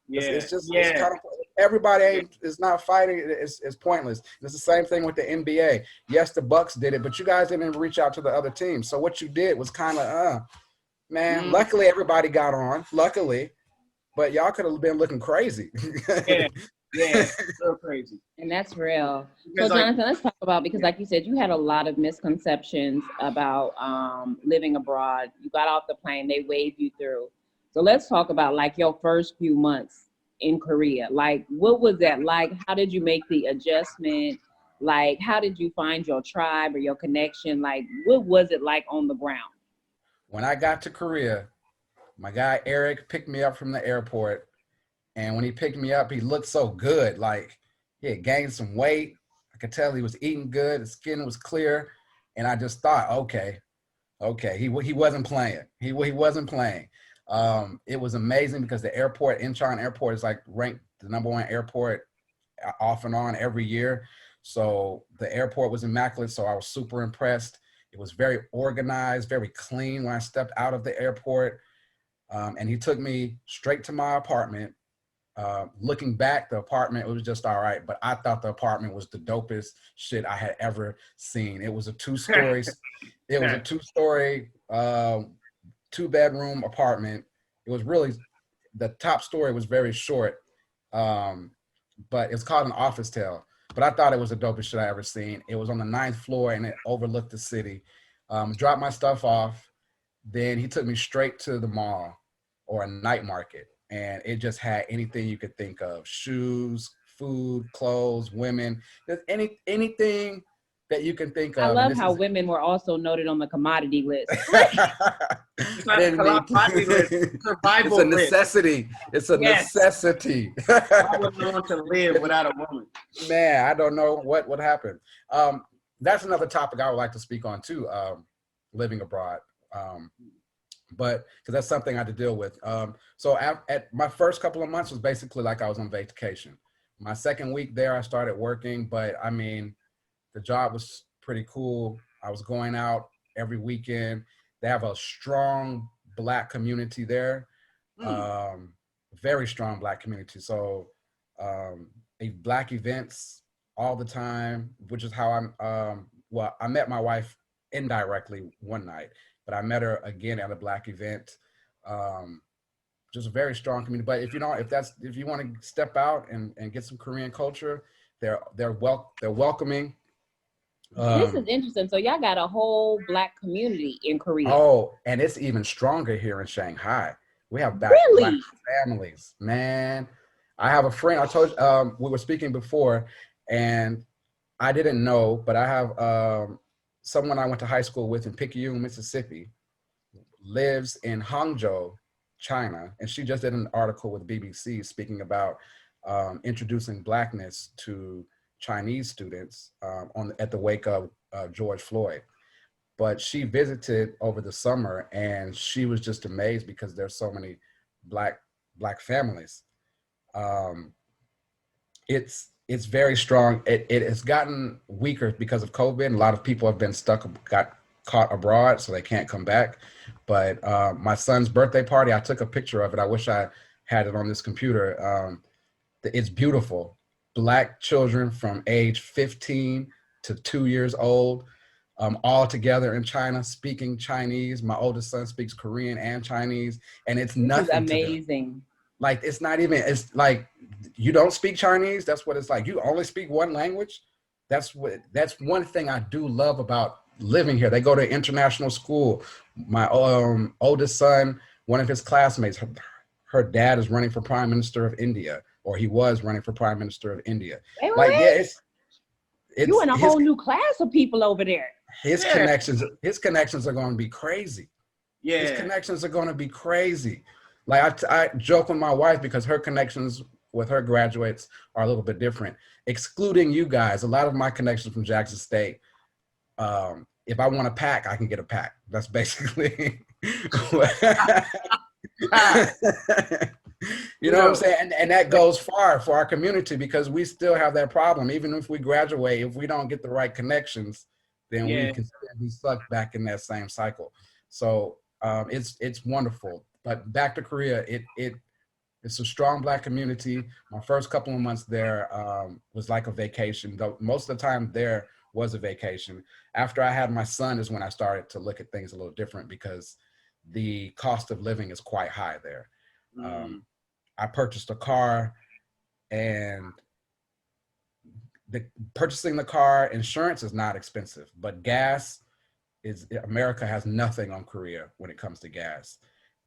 Yeah. It's Yeah. kind of everybody Yeah. is not fighting. It's pointless. It's the same thing with the NBA. Yes, the Bucks did it, but you guys didn't reach out to the other teams. So what you did was kind of man, Mm. luckily everybody got on. Luckily, but y'all could have been looking crazy. Yeah. Yeah. So crazy. And that's real. So, Because like, Jonathan, let's talk about, because, yeah. like you said, you had a lot of misconceptions about living abroad. You got off the plane, they waved you through. So, let's talk about like your first few months in Korea. Like, what was that like? How did you make the adjustment? Like, how did you find your tribe or your connection? Like, what was it like on the ground? When I got to Korea, my guy Eric picked me up from the airport, and when he picked me up, he looked so good. Like he had gained some weight. I could tell he was eating good. His skin was clear, and I just thought, okay, Okay, he wasn't playing. He wasn't playing. It was amazing because the airport, Incheon Airport, is like ranked the #1 airport off and on every year. So the airport was immaculate. So I was super impressed. It was very organized, very clean when I stepped out of the airport. And he took me straight to my apartment. Looking back, the apartment, it was just all right, but I thought the apartment was the dopest shit I had ever seen. It was a two-story, it was a two-story, 2-bedroom apartment. It was really, the top story was very short, um, but it's called an office tale. But I thought it was the dopest shit I ever seen. It was on the 9th floor and it overlooked the city. Dropped my stuff off. Then he took me straight to the mall or a night market, and it just had anything you could think of: shoes, food, clothes, women, just anything that you can think I of. And love this how is women were also noted on the commodity list. It's I not a didn't mean commodity list, to. It's survival a risk. necessity. It's a Yes. necessity. I wouldn't want to live without a woman. Man, I don't know what would happen. That's another topic I would like to speak on too, living abroad. Um, but because that's something I had to deal with. So at my first couple of months was basically like I was on vacation. My second week there, I started working, but I mean, the job was pretty cool. I was going out every weekend. They have a strong Black community there, Mm. very strong Black community. So Black events all the time, which is how well, I met my wife indirectly one night, but I met her again at a Black event. Um, just a very strong community. But if you want to step out and get some Korean culture, they're welcoming. This is Um, interesting. So y'all got a whole Black community in Korea. oh, and it's even stronger here in Shanghai. We have Black Really? families, man. I have a friend. I told you, we were speaking before, and I didn't know, but I have someone I went to high school with in Picayune, Mississippi, lives in Hangzhou, China, and she just did an article with BBC speaking about introducing Blackness to Chinese students at the wake of George Floyd. But she visited over the summer, and she was just amazed because there's so many black families. Um, it's very strong. It has gotten weaker because of COVID. A lot of people have been got caught abroad, so they can't come back. But my son's birthday party, I took a picture of it. I wish I had it on this computer. It's beautiful. Black children from age 15 to 2 years old, all together in China, speaking Chinese. My oldest son speaks Korean and Chinese, and it's This is nothing to them. amazing. Like, it's not even, it's like, you don't speak Chinese. That's what it's like. You only speak one language. That's one thing I do love about living here. They go to international school. My oldest son, one of his classmates, her dad is running for Prime Minister of India, or he was running for Prime Minister of India. Wait, Like, yeah, you it's in a whole new class of people over there. his Yeah. connections are going to be crazy. His Yeah. connections are going to be crazy. Like, I joke with my wife because her connections with her graduates are a little bit different, excluding you guys. A lot of my connections from Jackson State, if I want a pack, I can get a pack. That's basically you know what I'm saying? And that goes far for our community because we still have that problem. Even if we graduate, if we don't get the right connections, then Yeah. we can still be sucked back in that same cycle. So it's wonderful. But back to Korea, it's a strong Black community. My first couple of months there was like a vacation. Though most of the time there was a vacation. After I had my son is when I started to look at things a little different because the cost of living is quite high there. I purchased a car, and purchasing the car, insurance is not expensive, but gas America has nothing on Korea when it comes to gas.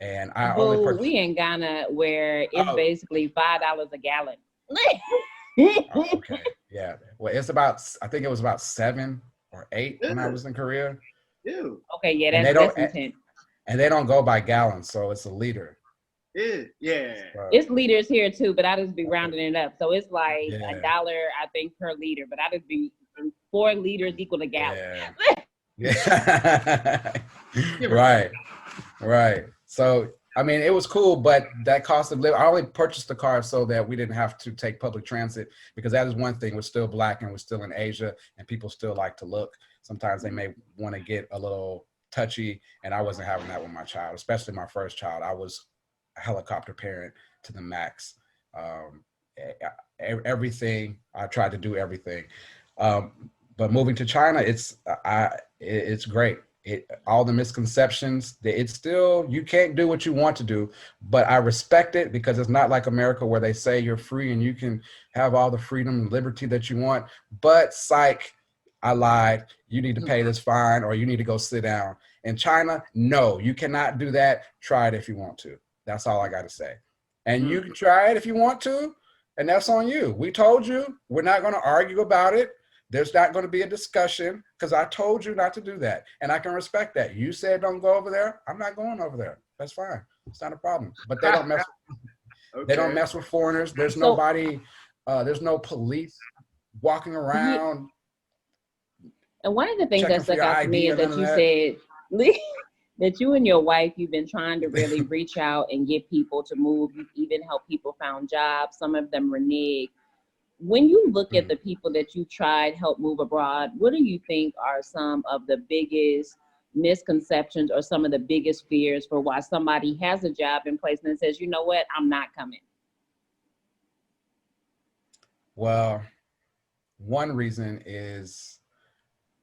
And I only purchased. We in Ghana where it's Oh. basically $5 a gallon. Oh, okay. Yeah. Well, I think it was about 7 or 8 when I was in Korea. Ew. Okay, yeah, And that's intense. And they don't go by gallons, so it's a liter. Ew. Yeah. So, It's liters here too, but I just be rounding it up. So it's like Yeah. $1, I think, per liter. But I just be 4 liters equal a gallon. yeah. Yeah. Give or take. Right. Right. So, I mean, it was cool, but that cost of living, I only purchased the car so that we didn't have to take public transit because that is one thing. We're still black and we're still in Asia and people still like to look. Sometimes they may want to get a little touchy, and I wasn't having that with my child, especially my first child. I was a helicopter parent to the max. Um, Everything, I tried to do everything. But moving to China, it's great. All the misconceptions, it's still, you can't do what you want to do, but I respect it because it's not like America where they say you're free and you can have all the freedom and liberty that you want. But psych, I lied. You need to pay this fine or you need to go sit down. In China, no, you cannot do that. Try it if you want to. That's all I got to say. And you can try it if you want to, and that's on you. We told you we're not going to argue about it. There's not going to be a discussion because I told you not to do that. And I can respect that. You said don't go over there. I'm not going over there. That's fine. It's not a problem. But they don't mess they don't Okay. mess with foreigners. There's So nobody, there's no police walking you, around and one of the things that checking for stuck your out to me ID is or none that of you that. said that you and your wife, you've been trying to really reach out and get people to move. You've even helped people found jobs. Some of them reneged. When you look at Mm. the people that you tried help move abroad, what do you think are some of the biggest misconceptions or some of the biggest fears for why somebody has a job in place and then says, you know what, I'm not coming? Well, one reason is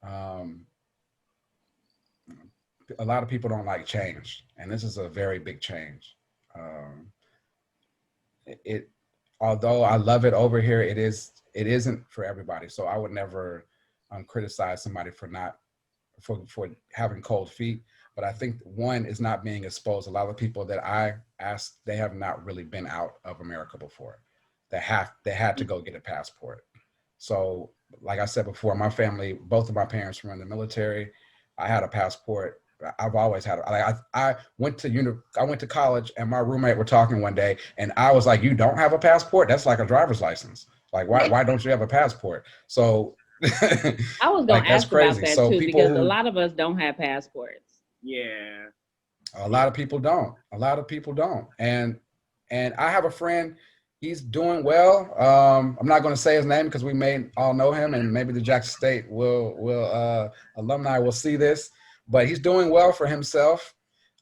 um, a lot of people don't like change, and this is a very big change. Um, it Although I love it over here, it isn't for everybody. So I would never criticize somebody for not for having cold feet. But I think one is not being exposed. A lot of people that I asked, they have not really been out of America before. They had to go get a passport. So, like I said before, my family, both of my parents were in the military. I had a passport. I've always had. I went to I went to college, and my roommate were talking one day, and I was like, "You don't have a passport? That's like a driver's license. Like, why don't you have a passport?" So, I was going like, to that's ask about crazy. that So too, people because a who lot of us don't have passports. Yeah. a Yeah. lot of people don't. A lot of people don't. And I have a friend. He's doing well. I'm not going to say his name because we may all know him, and maybe the Jackson State will alumni will see this. But he's doing well for himself.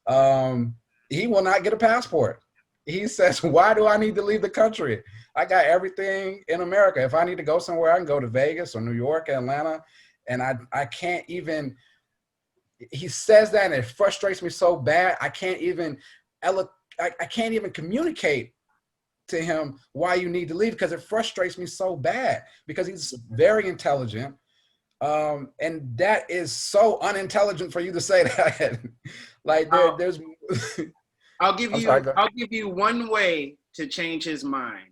Um, he will not get a passport. He says, "Why do I need to leave the country? I got everything in America. If I need to go somewhere, I can go to Vegas or New York, Atlanta, and I can't even." He says that and it frustrates me so bad. I can't even communicate to him why you need to leave because it frustrates me so bad because he's very intelligent. And that is so unintelligent for you to say that. Like I'll, there's I'll give I'm sorry, you go. I'll give you one way to change his mind.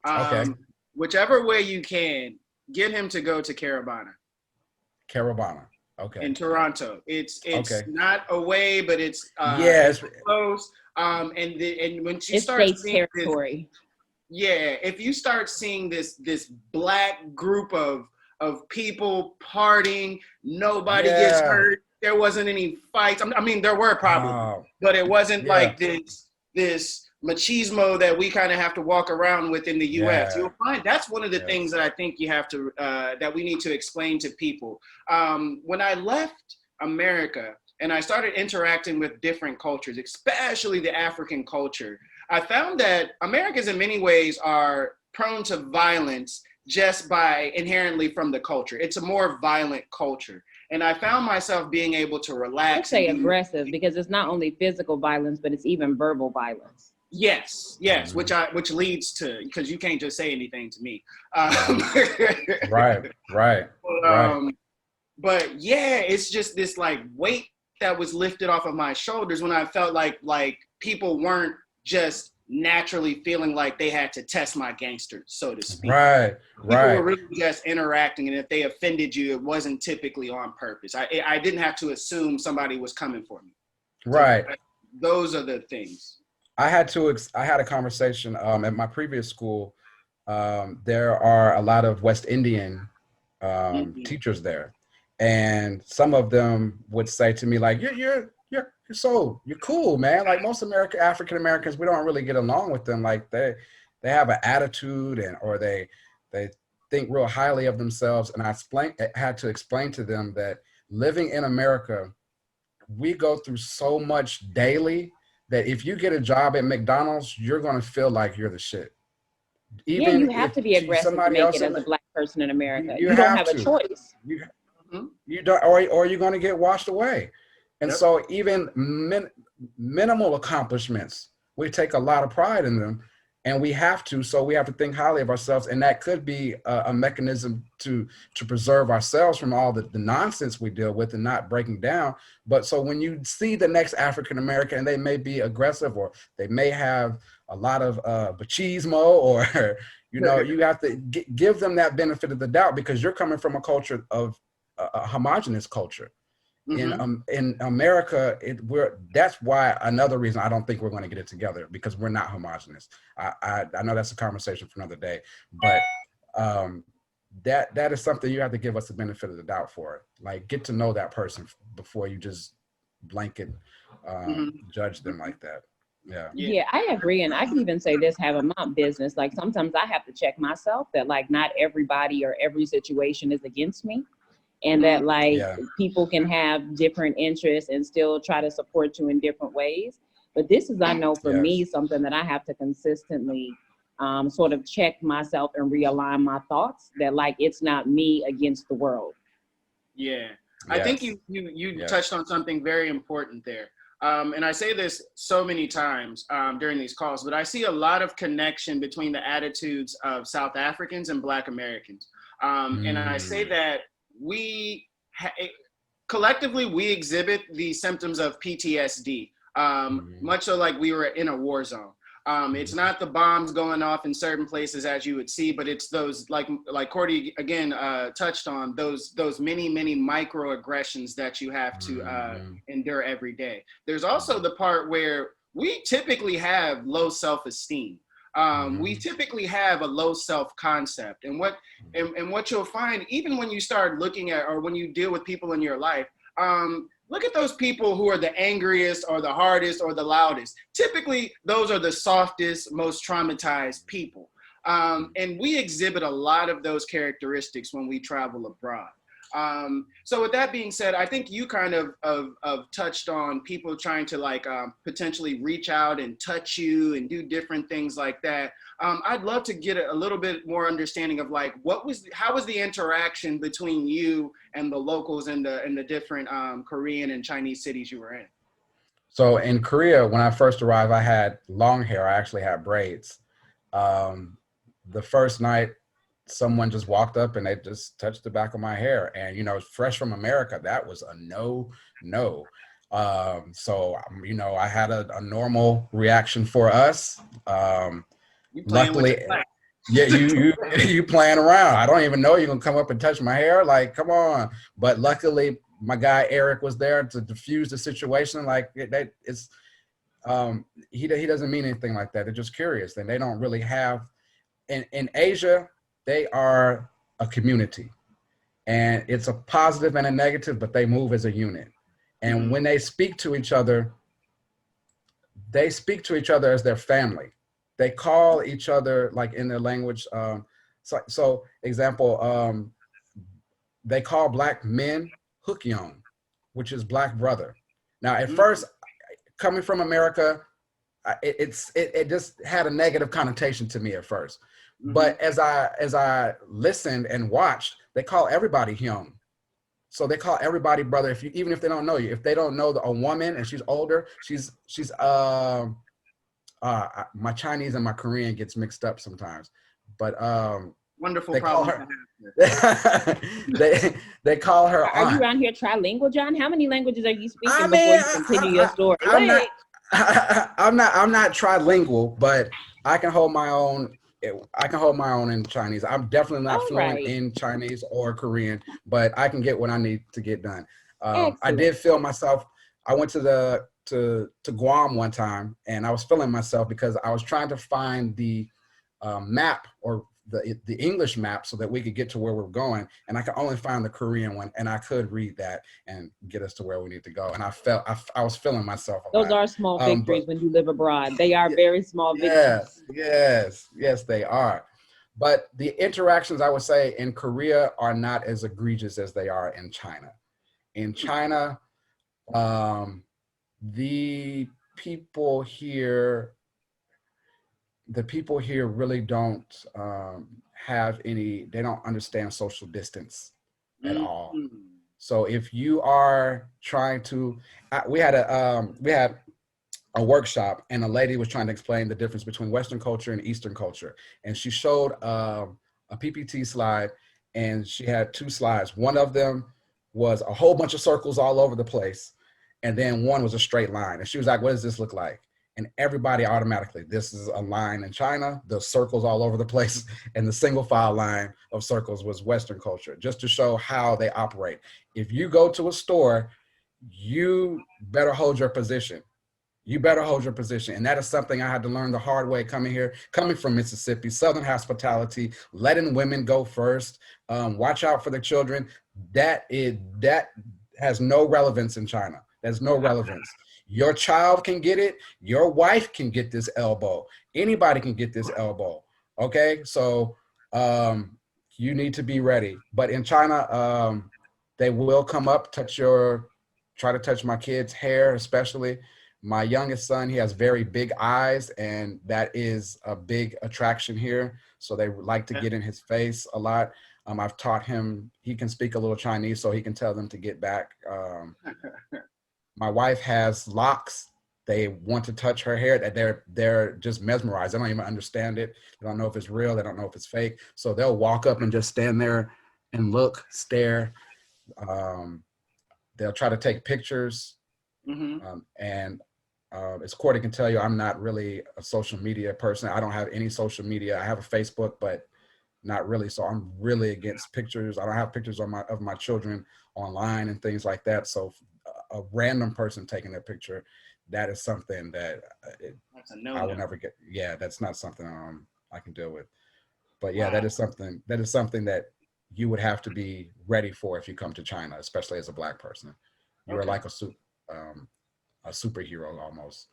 Okay. Whichever way you can, get him to go to Carabana Caravana. Okay. in Toronto. It's Okay. not away, but it's Yes. close. And once you It's start state's seeing this, territory. yeah, if you start seeing this black group of people partying, nobody gets Yeah. hurt. There wasn't any fights. I mean, there were probably, Oh, but it wasn't yeah. like this machismo that we kind of have to walk around with in the U.S. Yeah. You'll find that's one of the things Yes. that I think you have to that we need to explain to people. When I left America and I started interacting with different cultures, especially the African culture, I found that Americans in many ways are prone to violence just by inherently from the culture. It's a more violent culture. And I found myself being able to Let's relax and say be more, aggressive because it's not only physical violence, but it's even verbal violence. yes, Mhm. which leads to, because you can't just say anything to me. Right. Right. Right. Right. um, but yeah, it's just this like weight that was lifted off of my shoulders when I felt like people weren't just naturally feeling like they had to test my gangster, so to speak. Right. People were Right. really just interacting, and if they offended you, it wasn't typically on purpose. I didn't have to assume somebody was coming for me. So Right. those are the things. I had a conversation at my previous school. There are a lot of West Indian Mhm. teachers there, And some of them would say to me like, you're cool, man. Like most African Americans, we don't really get along with them. Like they have an attitude, and or they think real highly of themselves. And had to explain to them that living in America, we go through so much daily that if you get a job at McDonald's, you're going to feel like you're the shit. Yeah, you Even have if to be aggressive to somebody make else it as a Black person in America. you You don't have have a to. choice. You Mhm. you don't, or you're going to get washed away. And Yep. so even minimal accomplishments, we take a lot of pride in them, and we have to. So we have to think highly of ourselves, and that could be a mechanism to preserve ourselves from all the nonsense we deal with and not breaking down. But so when you see the next African American, and they may be aggressive, or they may have a lot of machismo, or you have to give them that benefit of the doubt, because you're coming from a culture of a homogenous culture. Mhm. In America, that's why another reason I don't think we're going to get it together, because we're not homogenous. I know that's a conversation for another day, but um, that is something you have to give us the benefit of the doubt for. Like, get to know that person before you just blanket Mhm. judge them like that. Yeah. Yeah. Yeah, I agree. And I can even say this, having my business, like sometimes I have to check myself that like not everybody or every situation is against me. And Mhm. that like Yeah. people can have different interests and still try to support you in different ways. But this is, I know for me, Yes. something that I have to consistently sort of check myself and realign my thoughts that like it's not me against the world. Yeah, I think Yes. you touched Yes. on something very important there. And I say this so many times during these calls, but I see a lot of connection between the attitudes of South Africans and Black Americans. And I say Mm. that we collectively we exhibit the symptoms of PTSD, Mhm. much so like we were in a war zone. It's Mhm. not the bombs going off in certain places as you would see, but it's those like Cordy again touched on those many microaggressions that you have to Mhm. endure every day. There's also Mhm. the part where we typically have low self-esteem. We Mhm. typically have a low self-concept, and what you'll find even when you start looking at or when you deal with people in your life, look at those people who are the angriest or the hardest or the loudest. Typically, those are the softest, most traumatized people. And we exhibit a lot of those characteristics when we travel abroad. So with that being said, I think you kind of touched on people trying to like potentially reach out and touch you and do different things like that. I'd love to get a little bit more understanding of like how was the interaction between you and the locals in the different Korean and Chinese cities you were in. So in Korea, when I first arrived, I had long hair. I actually had braids. Um, the first night, someone just walked up and they just touched the back of my hair, and fresh from America, that was a no. So I had a normal reaction for us. You playing with Luckily, your life. yeah, you playing around. I don't even know you're gonna come up and touch my hair. Like, come on. But luckily, my guy Eric was there to diffuse the situation. Like, it's he doesn't mean anything like that. They're just curious, and they don't really have in Asia. They are a community, and it's a positive and a negative, but they move as a unit. And Mhm. when they speak to each other as their family. They call each other like in their language. So example, they call black men Hukyeong, which is black brother. Now, at Mhm. first, coming from America, it just had a negative connotation to me at first. Mhm. But as I listened and watched, they call everybody Hyung. So they call everybody brother. Even if they don't know you, if they don't know a woman and she's older, she's my Chinese and my Korean gets mixed up sometimes, but Wonderful they call problem to her have. they call her Are you aunt. around here trilingual, John? How many languages are you I speaking before mean, you continue your story? I'm not Wait. I'm not trilingual, but I can hold my own. I can hold my own in Chinese. I'm definitely not All fluent right. in Chinese or Korean, but I can get what I need to get done. I Excellent. did feel myself. I went to Guam one time, and I was feeling myself because I was trying to find the map or the English map so that we could get to where we're going. And I could only find the Korean one, and I could read that and get us to where we need to go. And I was feeling myself a Those lot. are small But victories when you live abroad. They are very small yes, victories. yes, they are. But the interactions, I would say, in Korea are not as egregious as they are in China. In China, um, the people here, the people here really don't have any. They don't understand social distance at all. Mm-hmm. So if you are trying to, we had a workshop, and a lady was trying to explain the difference between Western culture and Eastern culture. And she showed a PPT slide, and she had two slides. One of them was a whole bunch of circles all over the place, and then one was a straight line. And she was like, "What does this look like?" And everybody automatically, this is a line in China, the circles all over the place, and the single file line of circles was Western culture, just to show how they operate. If you go to a store, you better hold your position. You better hold your position. And that is something I had to learn the hard way coming here, coming from Mississippi, Southern hospitality, letting women go first, watch out for the children. That has no relevance in China. There's no relevance. Your child can get it. Your wife can get this elbow. Anybody can get this elbow. Okay. So you need to be ready. But in China, they will come up, try to touch my kid's hair, especially. My youngest son, he has very big eyes, and that is a big attraction here. So they like to get in his face a lot. I've taught him, he can speak a little Chinese, so he can tell them to get back. My wife has locks. They want to touch her hair. That they're just mesmerized. They don't even understand it. They don't know if it's real. They don't know if it's fake. So they'll walk up and just stand there and look, stare. They'll try to take pictures. And as Courtney can tell you, I'm not really a social media person. I don't have any social media. I have a Facebook, but not really. So I'm really against pictures. I don't have pictures of my children online and things like that. So a random person taking their picture, that is something that I will never get. Yeah, that's not something I can deal with. But yeah, that is something that you would have to be ready for if you come to China, especially as a Black person. You're like a superhero almost.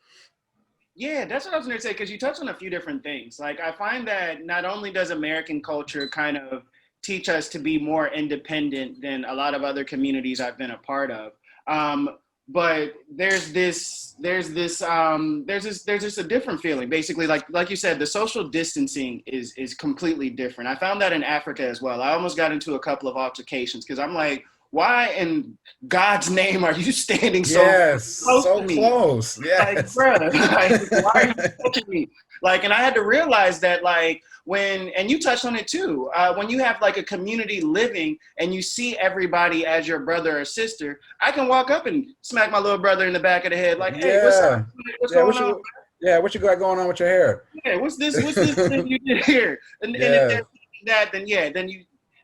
Yeah, that's what I was going to say, because you touched on a few different things. Like, I find that not only does American culture kind of teach us to be more independent than a lot of other communities I've been a part of, but there's just a different feeling. Basically, like you said, the social distancing is completely different. I found that in Africa as well. I almost got into a couple of altercations because I'm like, why in God's name are you standing so close to me? Close. Yes. Like, bro, like, why are you touching me? Like, and I had to realize that, like, and you touched on it too, when you have like a community living and you see everybody as your brother or sister, I can walk up and smack my little brother in the back of the head, like, hey, what's up? What's going on? Yeah, what you got going on with your hair? Yeah, what's this thing you did here? And if there's that, then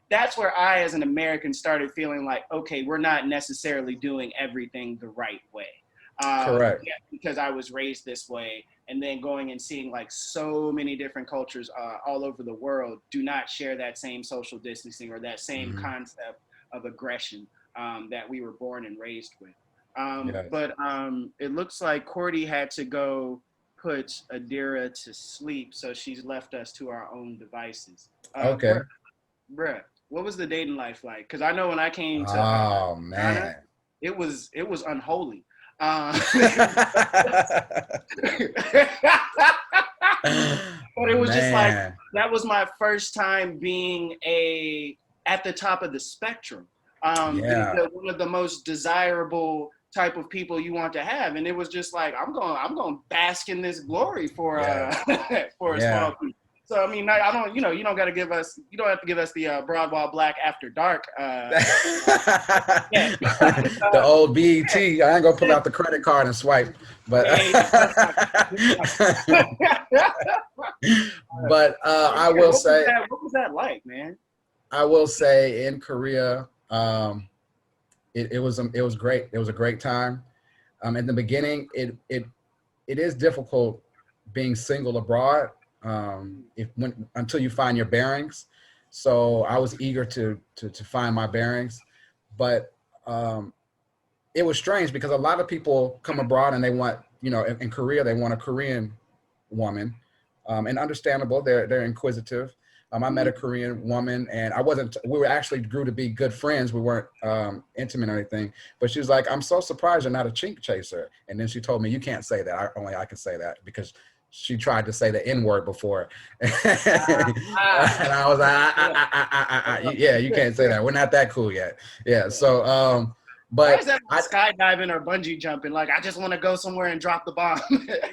that's where I, as an American, started feeling like, okay, we're not necessarily doing everything the right way. Correct. Yeah, because I was raised this way, and then going and seeing like so many different cultures all over the world do not share that same social distancing or that same concept of aggression that we were born and raised with. But it looks like Cordy had to go put Adira to sleep, so she's left us to our own devices. Okay. Bruh, what was the dating life like? Because I know when I came to Ghana, it was unholy. But it was just like, that was my first time being at the top of the spectrum. One of the most desirable type of people you want to have, and it was just like, I'm going to bask in this glory for a small group. So I mean, I don't, you don't got to give us, you don't have to give us the Broadway Black After Dark. The old BET. I ain't gonna pull out the credit card and swipe, but but I will say, what was that like, man? I will say in Korea, it was great. It was a great time. In the beginning, it is difficult being single abroad. if when until you find your bearings. So I was eager to find my bearings, but um, it was strange because a lot of people come abroad and they want, in Korea, they want a Korean woman, and understandable. They're inquisitive. I met a Korean woman, and I wasn't. We were actually grew to be good friends. We weren't intimate or anything. But she was like, "I'm so surprised you're not a chink chaser." And then she told me, "You can't say that. Only I can say that because." She tried to say the N word before, and I was like, "Yeah, you can't say that. We're not that cool yet." Yeah. So, Why but is that I, skydiving or bungee jumping? Like, I just want to go somewhere and drop the bomb.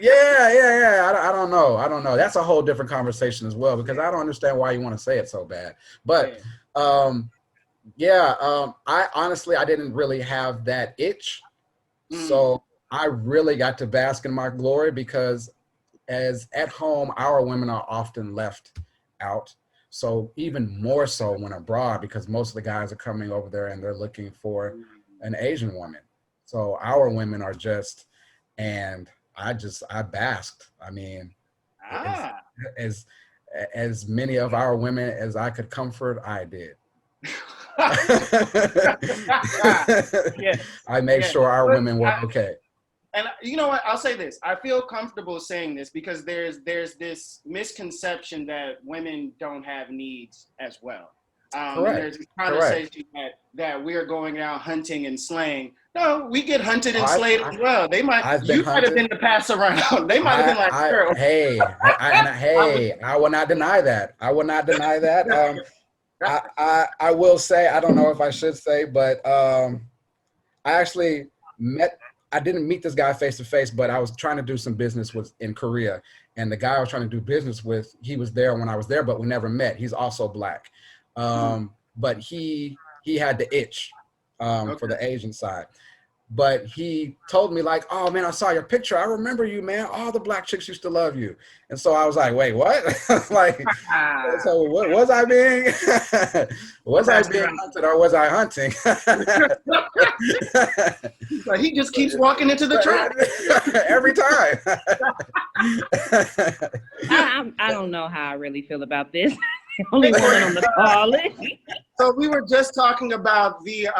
yeah. I don't know. I don't know. That's a whole different conversation as well because I don't understand why you want to say it so bad. But um, I honestly I didn't really have that itch, so I really got to bask in my glory because as at home, our women are often left out. So even more so when abroad, because most of the guys are coming over there and they're looking for an Asian woman. So our women are just, and I basked. I mean, as Ah. as as many of our women as I could comfort, I did. Yes. I made Yes. sure our But women were okay. and you know what? I'll say this. I feel comfortable saying this because there's this misconception that women don't have needs as well. And there's Correct. this Correct. conversation that we're going out hunting and slaying. No, we get hunted and I've slayed as I, well. I've been You might have hunted. been the pass around. They might have been like, girl, I was. I will not deny that. I will not deny that. I will say, I don't know if I should say, but I actually met, I didn't meet this guy face to face, but I was trying to do some business with in Korea. And the guy I was trying to do business with, he was there when I was there, but we never met. He's also black. But he had the itch for Okay. the Asian side. But he told me like, "Oh man, I saw your picture. I remember you, man. All the black chicks used to love you." And so I was like, "Wait, what?" Like, so what was I being? Was I Pass being around. hunted or was I hunting? But he just keeps walking into the trap. Every time. I don't know how I really feel about this. Only woman on the call. So we were just talking about the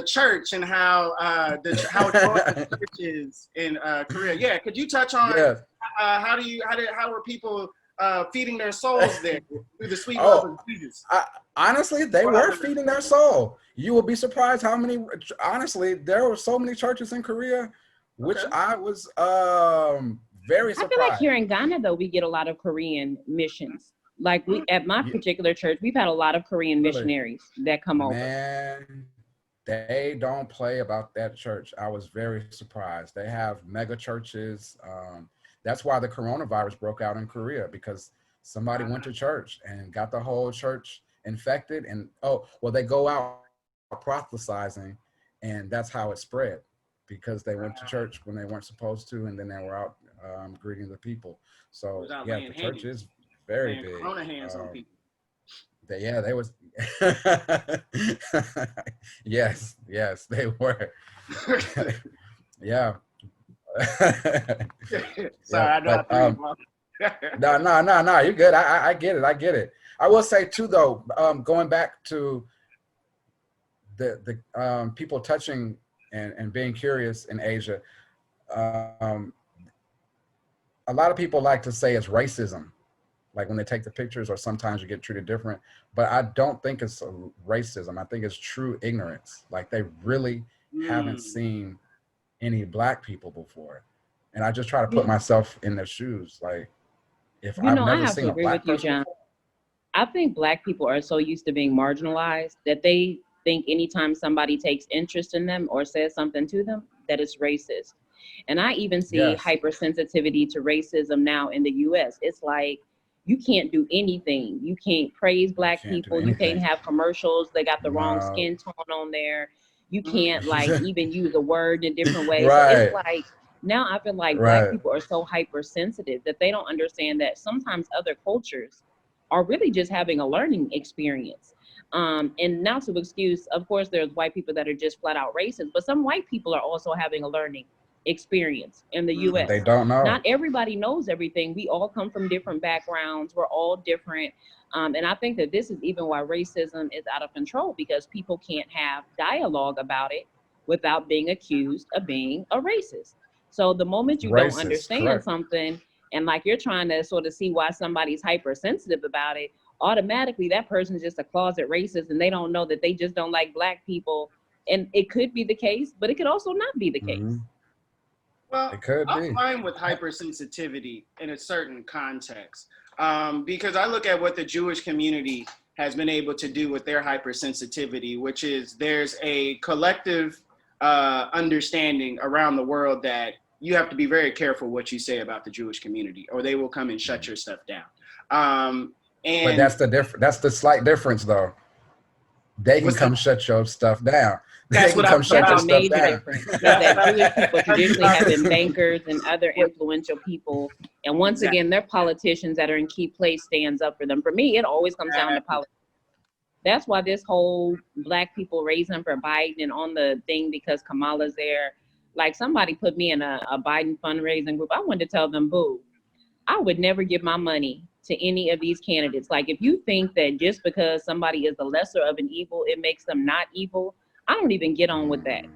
church and how how it's going to churches in Korea. Yeah, could you touch on Yeah. how are people feeding their souls there through the sweet love Oh, of Jesus? honestly, they were feeding their soul. You will be surprised how many. Honestly, there were so many churches in Korea, which Okay. I was very I feel like surprised. here in Ghana, though, we get a lot of Korean missions. Like we at my Yeah, particular church, we've had a lot of Korean really, missionaries that come over. man, they don't play about that church. I was very surprised. They have mega churches. That's why the coronavirus broke out in Korea because somebody went to church and got the whole church infected. And oh, well, they go out proselytizing, and that's how it spread because they went to church when they weren't supposed to, and then they were out greeting the people. So Was out yeah, laying the church hands, is very laying big. corona hands on people. They was yes they were. Yeah. Sorry, Yeah, I know I but threw you off. no, you're good. I get it. I get it. I will say too though, going back to the people touching and being curious in Asia, um, a lot of people like to say it's racism, like when they take the pictures, or sometimes you get treated different. But I don't think it's racism. I think it's true ignorance. Like they really haven't Mm. seen any black people before, and I just try to put You, myself in their shoes. Like if you I've know, I never have to seen a agree with black you, person John. before, I think black people are so used to being marginalized that they think anytime somebody takes interest in them or says something to them, that it's racist. And I even see yes, hypersensitivity to racism now in the US. It's like you can't do anything. You can't praise you black can't do people. You can't anything. have commercials. They got the wrong No, skin tone on there. You Mm. can't like even use a word in a different way. So it's right, like now I feel like black right. people are so hypersensitive that they don't understand that sometimes other cultures are really just having a learning experience. And not to excuse, of course, there's white people that are just flat out racist, but some white people are also having a learning experience in the Mhm. They US. don't Not know. everybody knows everything. We all come from different backgrounds. We're all different. And I think that this is even why racism is out of control, because people can't have dialogue about it without being accused of being a racist. So the moment you don't Racist, understand correct. something, and like you're trying to sort of see why somebody's hypersensitive about it, automatically that person is just a closet racist and they don't know that they just don't like black people. And it could be the case, but it could also not be the case. Hmm. Well, It could I'm be. fine with hypersensitivity in a certain context, because I look at what the Jewish community has been able to do with their hypersensitivity, which is there's a collective understanding around the world that you have to be very careful what you say about the Jewish community, or they will come and shut your stuff down. Um, But and that's the That's the slight difference, though. They can what's that? come shut your stuff down. They That's can what I come was That's shut a your about. stuff major down. difference, is That's what that I. Jewish people That's traditionally have been bankers and other influential people. And once exactly. again, they're politicians that are in key place stands up for them. For me, it always comes down to politics. That's why this whole black people raising for Biden and on the thing because Kamala's there. Like somebody put me in a Biden fundraising group. I wanted to tell them, boo, I would never give my money to any of these candidates. Like if you think that just because somebody is the lesser of an evil, it makes them not evil, I don't even get on with that. Mm.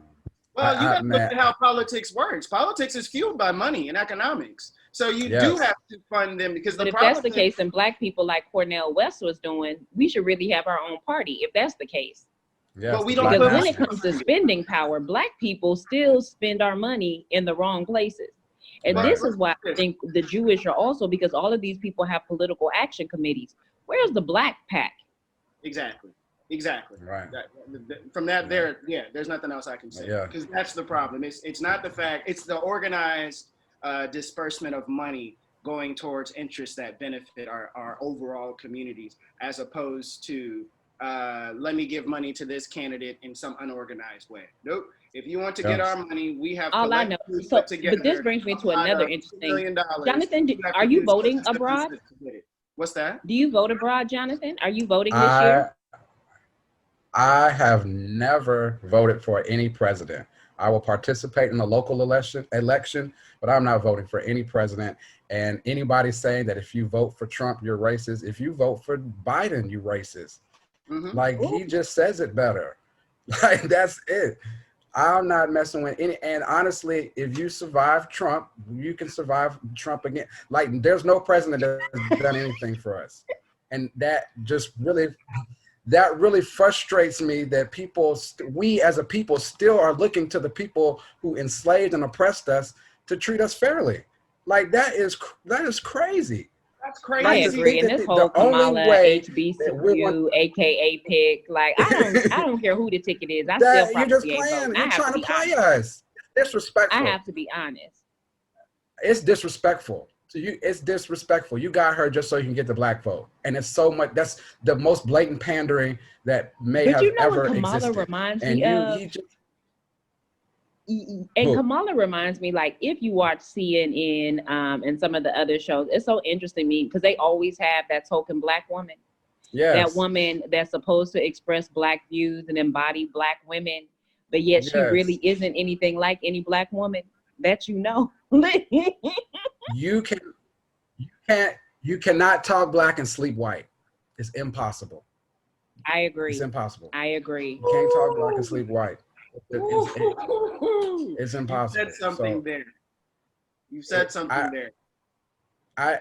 Well, you got to look Man, at how politics works. Politics is fueled by money and economics. So you do yes, have to fund them because But the if that's the problem is case, and black people like Cornel West was doing, we should really have our own party if that's the case. yes, but the we don't Black Because put when money it comes Nationalists. to behind it. spending power, black people still spend our money in the wrong places. And But Right, this is why I think the Jewish are also, because all of these people have political action committees. Where's the black pack? exactly, exactly. right, From that, yeah, there, yeah, there's nothing else I can say yeah. because that's the problem. It's not the fact. It's the organized disbursement of money going towards interests that benefit our overall communities, as opposed to let me give money to this candidate in some unorganized way. Nope. If you want to get Yes. our money, we have All I know. collectively So, put but this together brings me a to pot another of interesting. $2 million. Jonathan, You have are to you use voting just the abroad? pieces to get it. What's that? Do you vote abroad, Jonathan? Are you voting this year? I I have never voted for any president. I will participate in the local election, but I'm not voting for any president. And anybody saying that if you vote for Trump, you're racist. If you vote for Biden, you racist. Mm-hmm. Like he just says it better. Like that's it. I'm not messing with any. And honestly, if you survive Trump, you can survive Trump again. Like there's no president that's done anything for us, and that really frustrates me that we as a people still are looking to the people who enslaved and oppressed us to treat us fairly. Like that is crazy. That's I Like to crazy. agree. think And that this the whole only Kamala way that we're going HBCU, aka pick, like I don't care who the ticket is. I still that you're just probably ain't voting. playing, I you're have to trying to be play honest. us. I Disrespectful. have to be honest. It's disrespectful. So it's disrespectful. You got her just so you can get the black vote, and it's so much. That's the most blatant pandering that may But have you know what ever Kamala existed. reminds And me of? he just And who? Kamala reminds me, like, if you watch CNN and some of the other shows, it's so interesting to me because they always have that token black woman, that Yes, woman that's supposed to express black views and embody black women, but yet she really yes. isn't anything like any black woman that you know. You can you can't you cannot talk black and sleep white. It's impossible. I It's agree. impossible. I agree. You can't talk black and sleep white. Woo-hoo-hoo-hoo. It's You said impossible. something So there. You said it, something there. I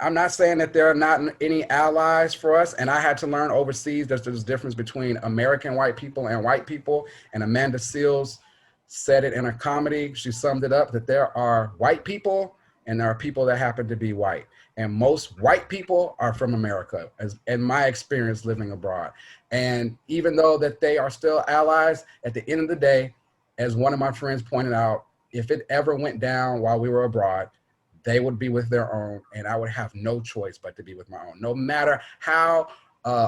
I'm not saying that there are not any allies for us, and I had to learn overseas that there's a difference between American white people and white people. And Amanda Seals said it in a comedy. She summed it up that there are white people and there are people that happen to be white. And most white people are from America, as in my experience living abroad. And even though that they are still allies, at the end of the day, as one of my friends pointed out, if it ever went down while we were abroad, they would be with their own, and I would have no choice but to be with my own. No matter how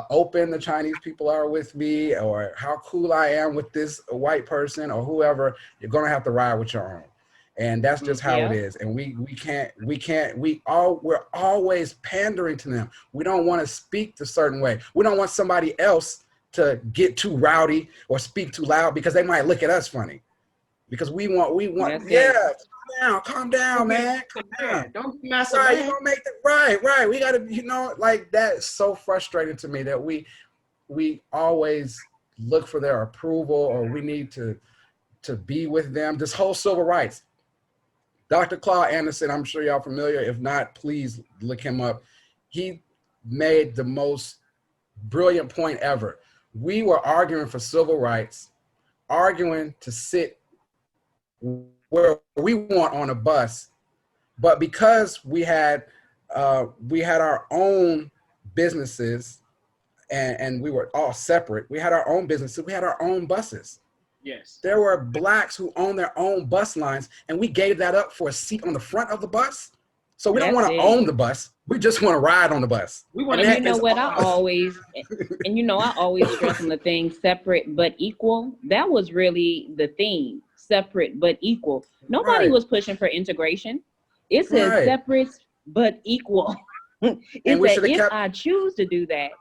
open the Chinese people are with me, or how cool I am with this white person or whoever, you're gonna have to ride with your own, and that's just how it Yep. is. And we're always pandering to them. We don't want to speak the certain way. We don't want somebody else to get too rowdy or speak too loud because they might look at us funny. because we want, That's yeah, it. calm down, man, calm down. Don't be messing Right, you man. don't make it right. We gotta, like that's so frustrating to me that we always look for their approval, or we need to be with them. This whole civil rights. Dr. Claude Anderson, I'm sure y'all familiar. If not, please look him up. He made the most brilliant point ever. We were arguing for civil rights, arguing to sit where we want on a bus, but because we had our own businesses, and we were all separate. We had our own businesses. We had our own buses. Yes. There were blacks who owned their own bus lines, and we gave that up for a seat on the front of the bus. So we don't That's want to it. own the bus. We just want to ride on the bus. We want And to And be you that know is what? all. I always stress on the thing separate but equal. That was really the theme, separate but equal. Nobody Right, was pushing for integration. It says right. separate but equal. And It we said should have if kept, I choose to do that,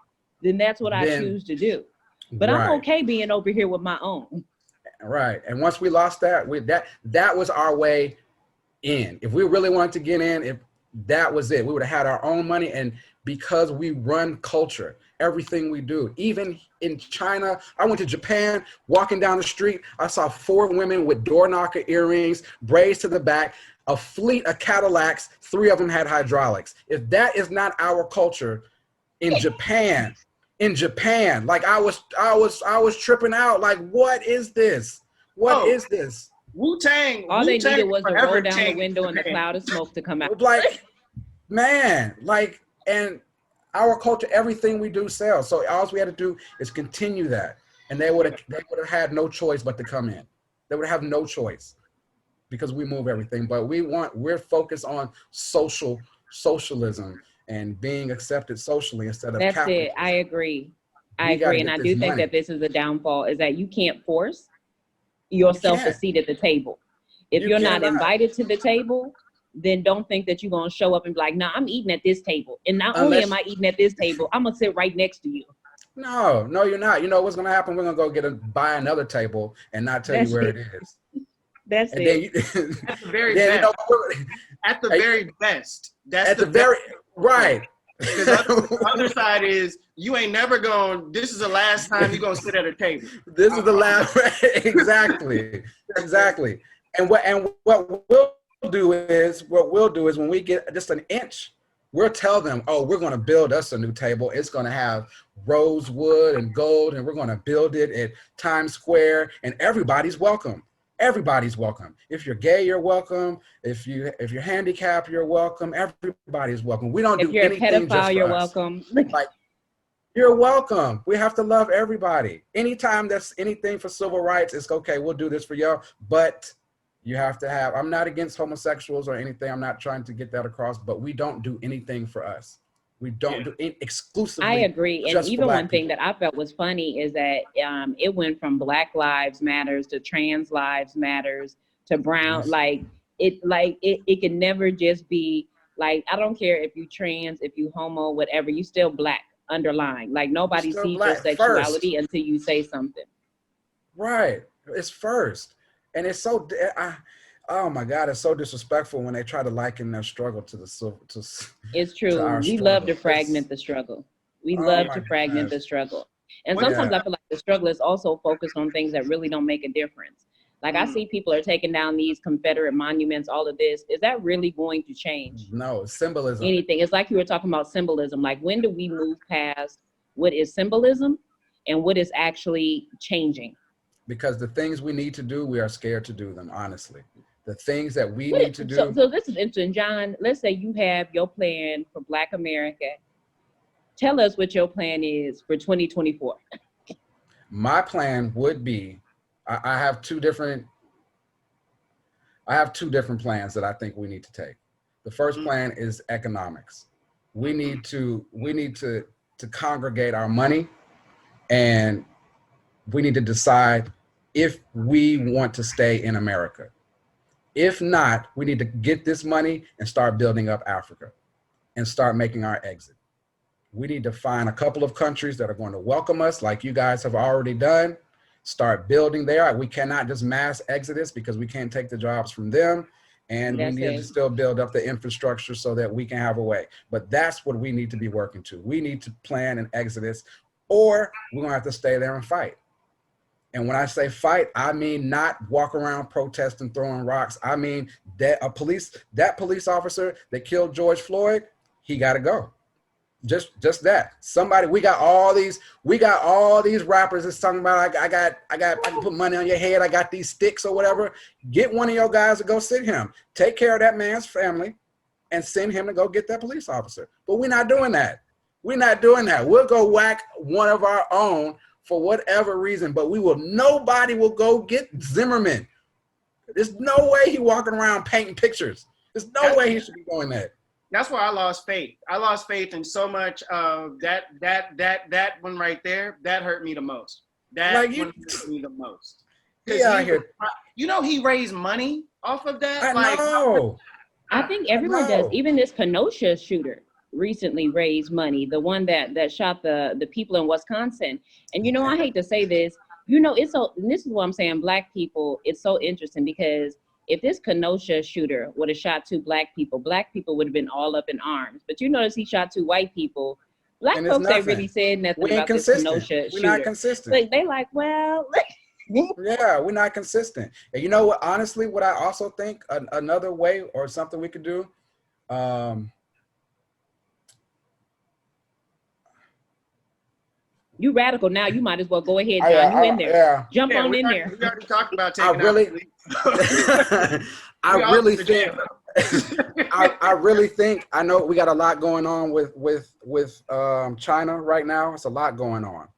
then that's what I then, choose to do. But I'm right, okay being over here with my own. right. And once we lost that, that was our way in. If we really wanted to get in, if that was it, we would have had our own money. And because we run culture, everything we do, even in China, I went to Japan, walking down the street, I saw 4 women with door knocker earrings, braids to the back, a fleet of Cadillacs, 3 of them had hydraulics. If that is not our culture in Japan, like I was tripping out. Like, what is this? What Oh, is this? Wu-Tang. All they Wu-Tang needed was to forever roll down the changed window and the Japan. cloud of smoke to come out. Like, man, like, and our culture, everything we do sells. So all we had to do is continue that, and they would have had no choice but to come in. They would have no choice because we move everything. But we're focused on socialism and being accepted socially instead of That's it. capitalism. I agree. I We got to agree. And get I this do think money. that this is the downfall is that you can't force You yourself a can't. seat at the table. If You you're not cannot invited to the table, then don't think that you're going to show up and be like, nah, I'm eating at this table. And not only am unless I eating at this table, I'm going to sit right next to you. no, you're not. You know what's gonna happen? We're gonna go buy another table and not tell you That's where it. it is. That's And then it. At the very then you best. know, At the Hey, very best. That's at the the very best. right. Because the other side is you ain't never going. This is the last time you're gonna sit at a table. This I is the promise. last exactly. Exactly. And what we'll do is when we get just an inch, we'll tell them, oh, we're gonna build us a new table. It's gonna have rosewood and gold, and we're gonna build it at Times Square, and everybody's welcome. Everybody's welcome. If you're gay, you're welcome. If you're handicapped, you're welcome. Everybody's welcome. We don't If do you're a anything just pedophile, for you're us. welcome. Like, you're welcome. We have to love everybody. Anytime that's anything for civil rights, it's okay. We'll do this for y'all. But you have to have, I'm not against homosexuals or anything. I'm not trying to get that across, but we don't do anything for us. We don't Yeah. do it I exclusively agree. And just for even one black thing people. that I felt was funny is that it went from Black Lives Matters to Trans Lives Matters to Brown. Yes. It can never just be like, I don't care if you trans, if you homo, whatever, you still black underlying. Like You're nobody still sees your black first. sexuality until you say something. Right. It's first. And it's so, oh my God, it's so disrespectful when they try to liken their struggle to the civil, It's to true. our We love struggle. to fragment the struggle. We Oh love my to fragment gosh. the struggle. And What sometimes Yeah. I feel like the struggle is also focused on things that really don't make a difference. Like I Mm. see people are taking down these Confederate monuments, all of this. Is that really going to change No, symbolism. anything? It's like you were talking about symbolism. Like when do we move past what is symbolism and what is actually changing? Because the things we need to do, we are scared to do them, honestly. The things that we What need to it, so, do, so this is interesting, John. Let's say you have your plan for Black America. Tell us what your plan is for 2024. my plan would be, I have two different plans that I think we need to take. The first Mm. plan is economics. We need to congregate our money, and we need to decide if we want to stay in America. If not, we need to get this money and start building up Africa and start making our exit. We need to find a couple of countries that are going to welcome us, like you guys have already done. start building there. We cannot just mass exodus because we can't take the jobs from them. And we That's need to it. still build up the infrastructure so that we can have a way. But that's what we need to be working to. We need to plan an exodus, or we're going to have to stay there and fight. And when I say fight, I mean not walk around protesting, throwing rocks. I mean that that police officer that killed George Floyd, he got to go. Just that. Somebody, we got all these rappers that's talking about I can put money on your head. I got these sticks or whatever. Get one of your guys to go sit him. Take care of that man's family and send him to go get that police officer. But we're not doing that. We're not doing that. We'll go whack one of our own for whatever reason, but nobody will go get Zimmerman. There's no way he walking around painting pictures. There's no way he should be doing that. That's where I lost faith. I lost faith in so much of that one right there. That hurt me the most. That one hurt me the most. Yeah, you know, he raised money off of that. I know. I think everyone does. Even this Kenosha shooter recently raised money. The one that shot the people in Wisconsin. And you know, I hate to say this. You know, it's so. And this is what I'm saying. Black people. It's so interesting because if this Kenosha shooter would have shot two black people would have been all up in arms. But you notice he shot two white people. Black folks ain't really said nothing about this Kenosha shooter. We're not consistent. They like, well. Yeah, we're not consistent. And you know what? Honestly, what I also think another way or something we could do. You radical now. You might as well go ahead, John. You in there? Yeah. Jump on in there. We already talked about taking I really think I know we got a lot going on with China right now. It's a lot going on.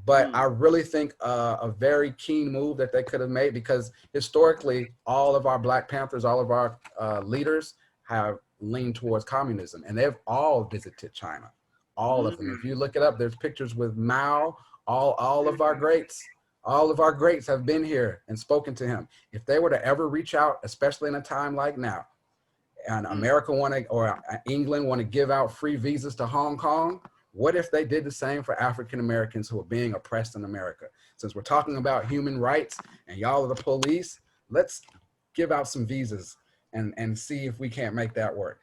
But I really think a very keen move that they could have made, because historically all of our Black Panthers, all of our leaders have leaned towards communism, and they've all visited China. All of them. If you look it up, there's pictures with Mao. All of our greats have been here and spoken to him. If they were to ever reach out, especially in a time like now, and America or England want to give out free visas to Hong Kong, what if they did the same for African Americans who are being oppressed in America? Since we're talking about human rights and y'all are the police, let's give out some visas and see if we can't make that work.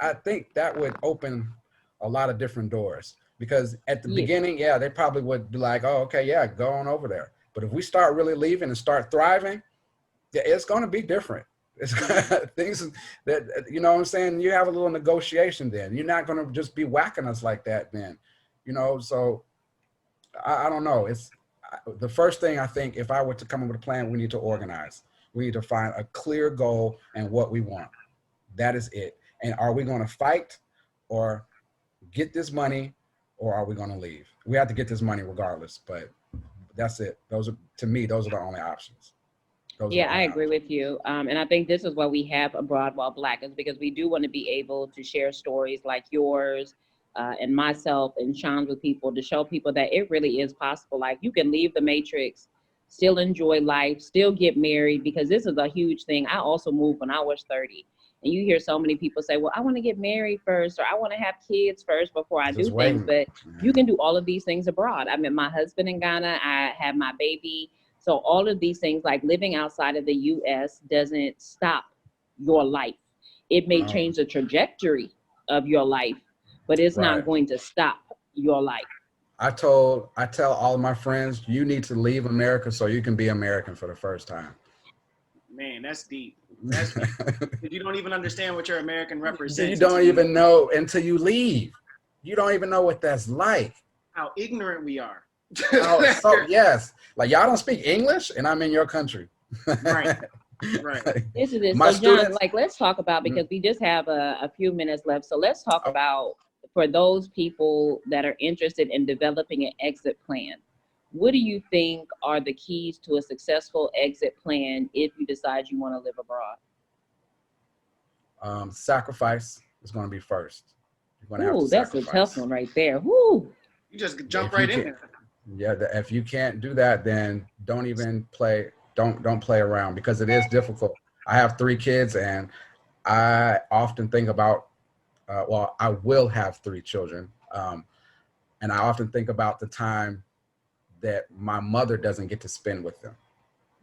I think that would open a lot of different doors, because at the beginning, they probably would be like, oh, okay, yeah, go on over there. But if we start really leaving and start thriving, it's going to be different. It's things that, you know what I'm saying? You have a little negotiation then. You're not going to just be whacking us like that then, you know? So I don't know. It's the first thing I think, if I were to come up with a plan, we need to organize. We need to find a clear goal and what we want. That is it. And are we going to fight or get this money, or are we going to leave? We have to get this money regardless, but that's it. To me, those are the only options. I agree with you. And I think this is why we have Abroad While Black, is because we do want to be able to share stories like yours and myself and Sean's with people, to show people that it really is possible. Like, you can leave the matrix, still enjoy life, still get married, because this is a huge thing. I also moved when I was 30. And you hear so many people say, well, I want to get married first, or I want to have kids first before I do things. But you can do all of these things abroad. I met my husband in Ghana. I had my baby. So all of these things, like living outside of the U.S., doesn't stop your life. It may change the trajectory of your life, but it's not going to stop your life. I tell all of my friends, you need to leave America so you can be American for the first time. Man, that's deep. That's deep. You don't even understand what your American represents. You don't even know until you leave. You don't even know what that's like. How ignorant we are. Yes. Like, y'all don't speak English and I'm in your country. Right. This is it. So John, like, let's talk about, because we just have a few minutes left. So let's talk about, for those people that are interested in developing an exit plan, what do you think are the keys to a successful exit plan if you decide you want to live abroad? Sacrifice is going to be first. Ooh, that's a tough one right there. Woo. You just jump right in there. Yeah, if you can't do that, then don't even play. Don't play around, because it is difficult. I have 3 kids, and I often think about. I will have 3 children, and I often think about the time that my mother doesn't get to spend with them.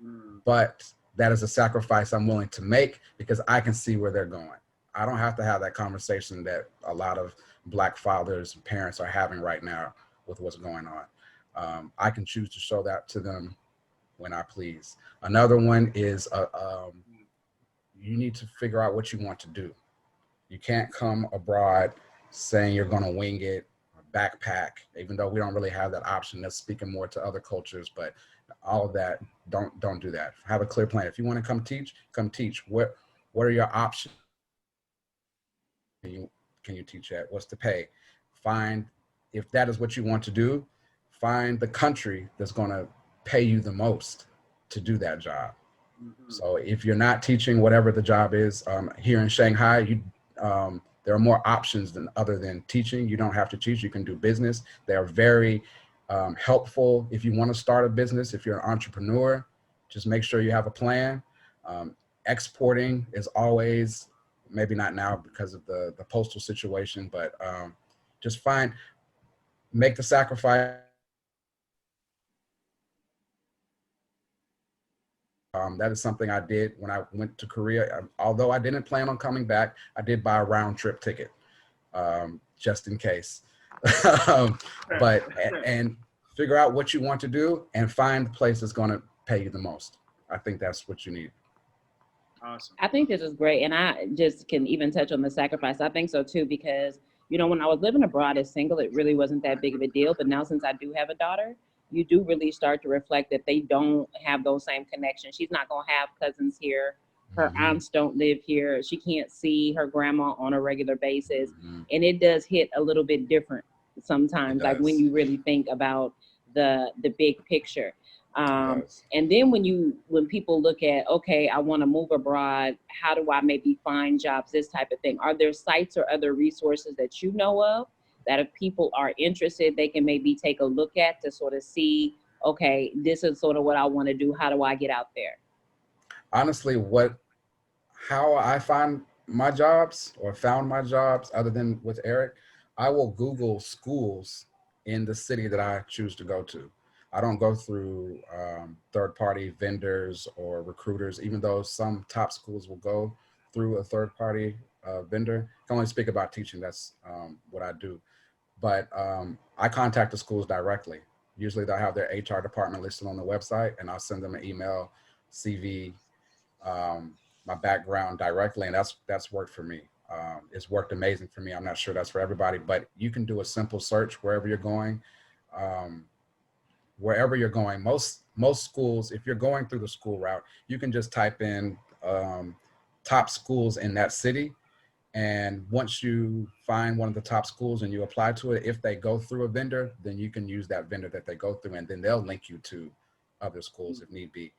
Mm. But that is a sacrifice I'm willing to make because I can see where they're going. I don't have to have that conversation that a lot of Black fathers and parents are having right now with what's going on. I can choose to show that to them when I please. Another one is you need to figure out what you want to do. You can't come abroad saying you're going to wing it, backpack, even though we don't really have that option. That's speaking more to other cultures, but all of that, don't do that. Have a clear plan. If you want to come teach, come teach. What are your options? Can you teach at? What's the pay? Find, if that is what you want to do, find the country that's going to pay you the most to do that job. Mm-hmm. So if you're not teaching whatever the job is, here in Shanghai, there are more options than other than teaching. You don't have to teach. You can do business. They are very helpful if you want to start a business. If you're an entrepreneur, just make sure you have a plan. Exporting is always, maybe not now because of the postal situation, but just make the sacrifice. That is something I did when I went to Korea. Although I didn't plan on coming back, I did buy a round trip ticket, just in case. But and figure out what you want to do and find the place that's going to pay you the most. I think that's what you need. Awesome. I think this is great. And I just can even touch on the sacrifice. I think so too, because, you know, when I was living abroad as single, it really wasn't that big of a deal. But now since I do have a daughter, you do really start to reflect that they don't have those same connections. She's not going to have cousins here. Her aunts don't live here. She can't see her grandma on a regular basis. And it does hit a little bit different sometimes, like when you really think about the big picture. And then when people look at, okay, I want to move abroad, how do I maybe find jobs, this type of thing? Are there sites or other resources that you know of that if people are interested, they can maybe take a look at to sort of see, okay, this is sort of what I want to do. How do I get out there? Honestly, how I find my jobs or found my jobs, other than with Eric, I will Google schools in the city that I choose to go to. I don't go through third-party vendors or recruiters, even though some top schools will go through a third-party vendor. I can only speak about teaching. That's what I do. But I contact the schools directly. Usually they'll have their HR department listed on the website, and I'll send them an email, CV, my background directly, and that's worked for me. It's worked amazing for me. I'm not sure that's for everybody, but you can do a simple search wherever you're going. Wherever you're going, most schools, if you're going through the school route, you can just type in top schools in that city. And once you find one of the top schools and you apply to it, if they go through a vendor, then you can use that vendor that they go through, and then they'll link you to other schools if need be.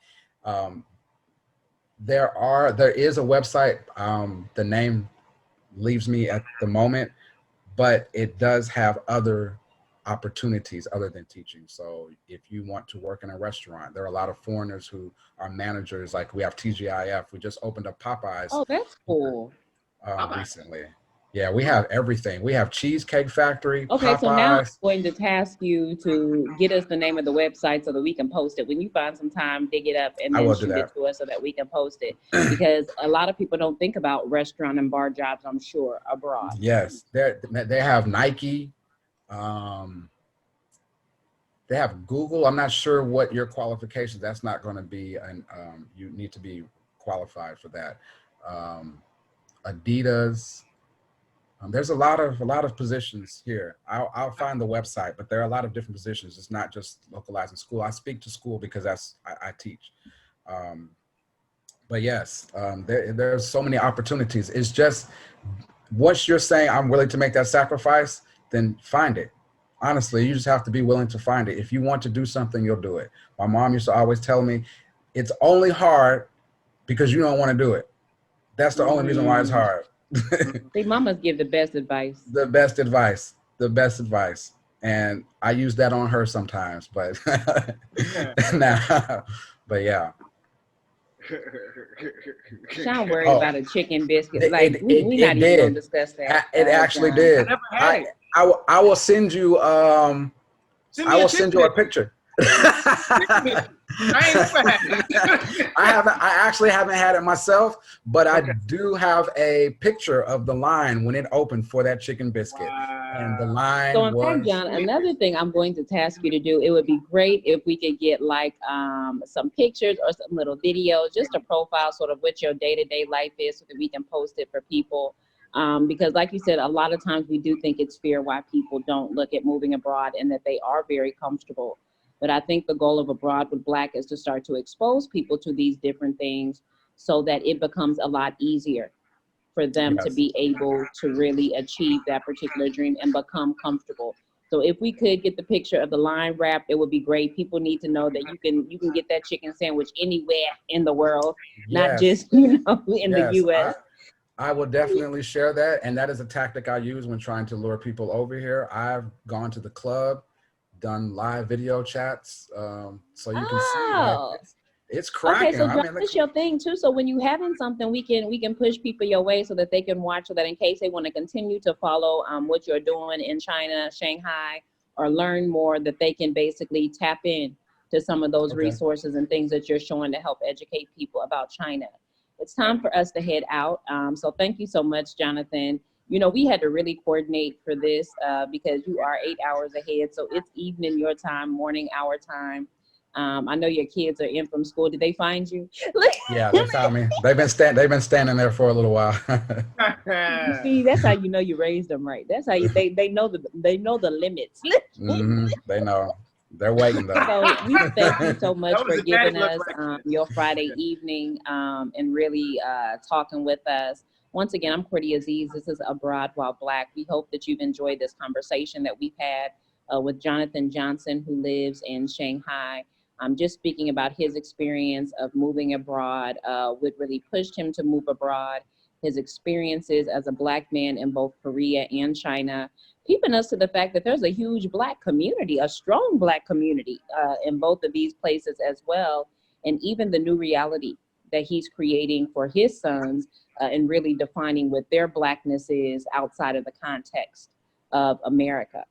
There is a website. The name leaves me at the moment, but it does have other opportunities other than teaching. So if you want to work in a restaurant, there are a lot of foreigners who are managers. Like we have TGIF. We just opened up Popeyes. Oh, that's cool. Recently. Yeah, we have everything. We have Cheesecake Factory, Okay, so now I'm Popeyes. going to task you to get us the name of the website so that we can post it. When you find some time, dig it up and I then will do shoot it that. to us so that we can post it. Because a lot of people don't think about restaurant and bar jobs, I'm sure, abroad. Yes, they have Nike. They have Google. I'm not sure what your qualifications. That's not going to be, and you need to be qualified for that. Adidas. There's a lot of positions here. I'll find the website, but there are a lot of different positions. It's not just localized in school. I speak to school because I teach. But yes, there's so many opportunities. It's just once you're saying I'm willing to make that sacrifice, then find it. Honestly, you just have to be willing to find it. If you want to do something, you'll do it. My mom used to always tell me, it's only hard because you don't want to do it. That's the only reason why it's hard. See, mamas give the best advice. The best advice. And I use that on her sometimes, but but yeah. Sean worried about a chicken biscuit. It Like we're not even did. gonna discuss that. It actually John. did. I never had it. I will send you Send me a send you a picture. I ain't never had it. I actually haven't had it myself, but I Okay. do have a picture of the line when it opened for that chicken biscuit. And the Wow. So line in fact, was, John, another thing I'm going to task you to do, it would be great if we could get like some pictures or some little videos, just a profile sort of what your day-to-day life is so that we can post it for people. Because like you said, a lot of times we do think it's fear why people don't look at moving abroad and that they are very comfortable. But I think the goal of Abroad with Black is to start to expose people to these different things so that it becomes a lot easier for them to yes, be able to really achieve that particular dream and become comfortable. So if we could get the picture of the line wrap, it would be great. People need to know that you can get that chicken sandwich anywhere in the world, not yes, just in the yes. U.S. I will definitely share that. And that is a tactic I use when trying to lure people over here. I've gone to the club, done live video chats. So you can see like Oh, it's okay. cracking. So I John, mean, like, that's your thing too. So when you having something, we can push people your way so that they can watch, so that in case they want to continue to follow what you're doing in China, Shanghai, or learn more, that they can basically tap in to some of those okay. resources and things that you're showing to help educate people about China. It's time Okay. for us to head out. So thank you so much, Jonathan. You know, we had to really coordinate for this because you are 8 hours ahead. So it's evening your time, morning our time. I know your kids are in from school. Did they find you? Yeah, they found me. They've been standing there for a little while. You see, that's how you know you raised them right. That's how they know the limits. They know. They're waiting though. So we thank you so That much was for the daddy giving look us right your Friday there. evening and really talking with us. Once again, I'm Courtney Aziz. This is Abroad While Black. We hope that you've enjoyed this conversation that we've had with Jonathan Johnson, who lives in Shanghai. Just speaking about his experience of moving abroad, what really pushed him to move abroad, his experiences as a Black man in both Korea and China, keeping us to the fact that there's a huge Black community, a strong Black community in both of these places as well, and even the new reality that he's creating for his sons and really defining what their Blackness is outside of the context of America.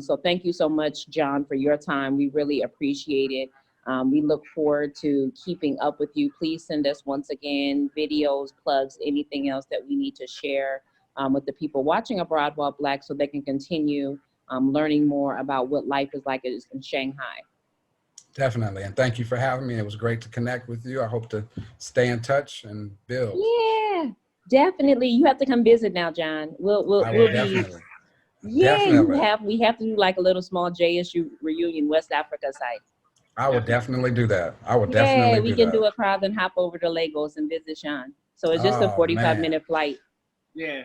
So thank you so much, John, for your time. We really appreciate it. We look forward to keeping up with you. Please send us once again videos, plugs, anything else that we need to share with the people watching Abroad While Black so they can continue learning more about what life is like in Shanghai. Definitely. And thank you for having me. It was great to connect with you. I hope to stay in touch and build. Yeah, definitely. You have to come visit now, John. We'll we'll, I will we'll be definitely. yeah. You Definitely. have we have to do like a little small JSU reunion West Africa site. I will Definitely. definitely do that. I will Yeah, definitely we do can that. do a crowd and hop over to Lagos and visit Sean. So it's just a Oh 45 man. minute flight. Yeah.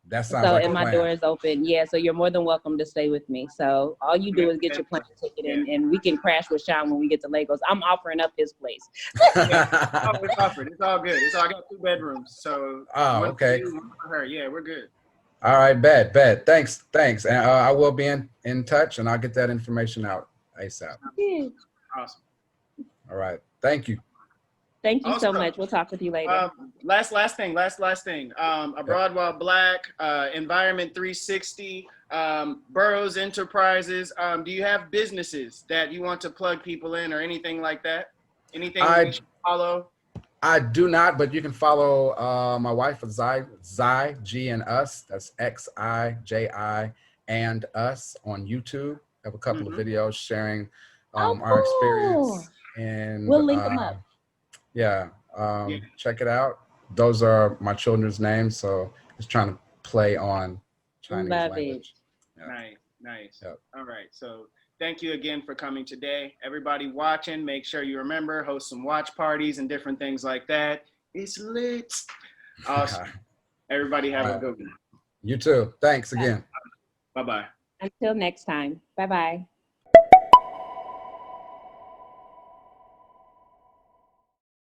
That sounds So like a and my door plan. is open. Yeah, so you're more than welcome to stay with me. So all you do is get Yeah. your plane ticket Yeah. and we can crash with Sean when we get to Lagos. I'm offering up his place. Yeah. Oh, it's offered. It's all good. I got 2 bedrooms, so Oh, one for okay. you, one for her. Yeah, we're good. All right, bet. Thanks. And I will be in touch and I'll get that information out ASAP. Yeah. Awesome. All right. Thank you. Thank you so Also, much. We'll talk with you later. last thing. Abroad While Black, Environment 360, Burroughs Enterprises. Do you have businesses that you want to plug people in or anything like that? Anything we I should follow? I do not, but you can follow my wife, Zai G and Us. That's XIJI and Us on YouTube. I have a couple of Mm-hmm. videos sharing Oh, our cool. experience and We'll link them up. yeah, Yeah. check it out. Those are my children's names, so just trying to play on Chinese Love it. language. Yeah, Nice. yeah. All right. So thank you again for coming today. Everybody watching, make sure you remember, host some watch parties and different things like that. It's lit. Awesome. Everybody have a All right. good one. You too. Thanks again. Bye-bye. Until next time. Bye bye.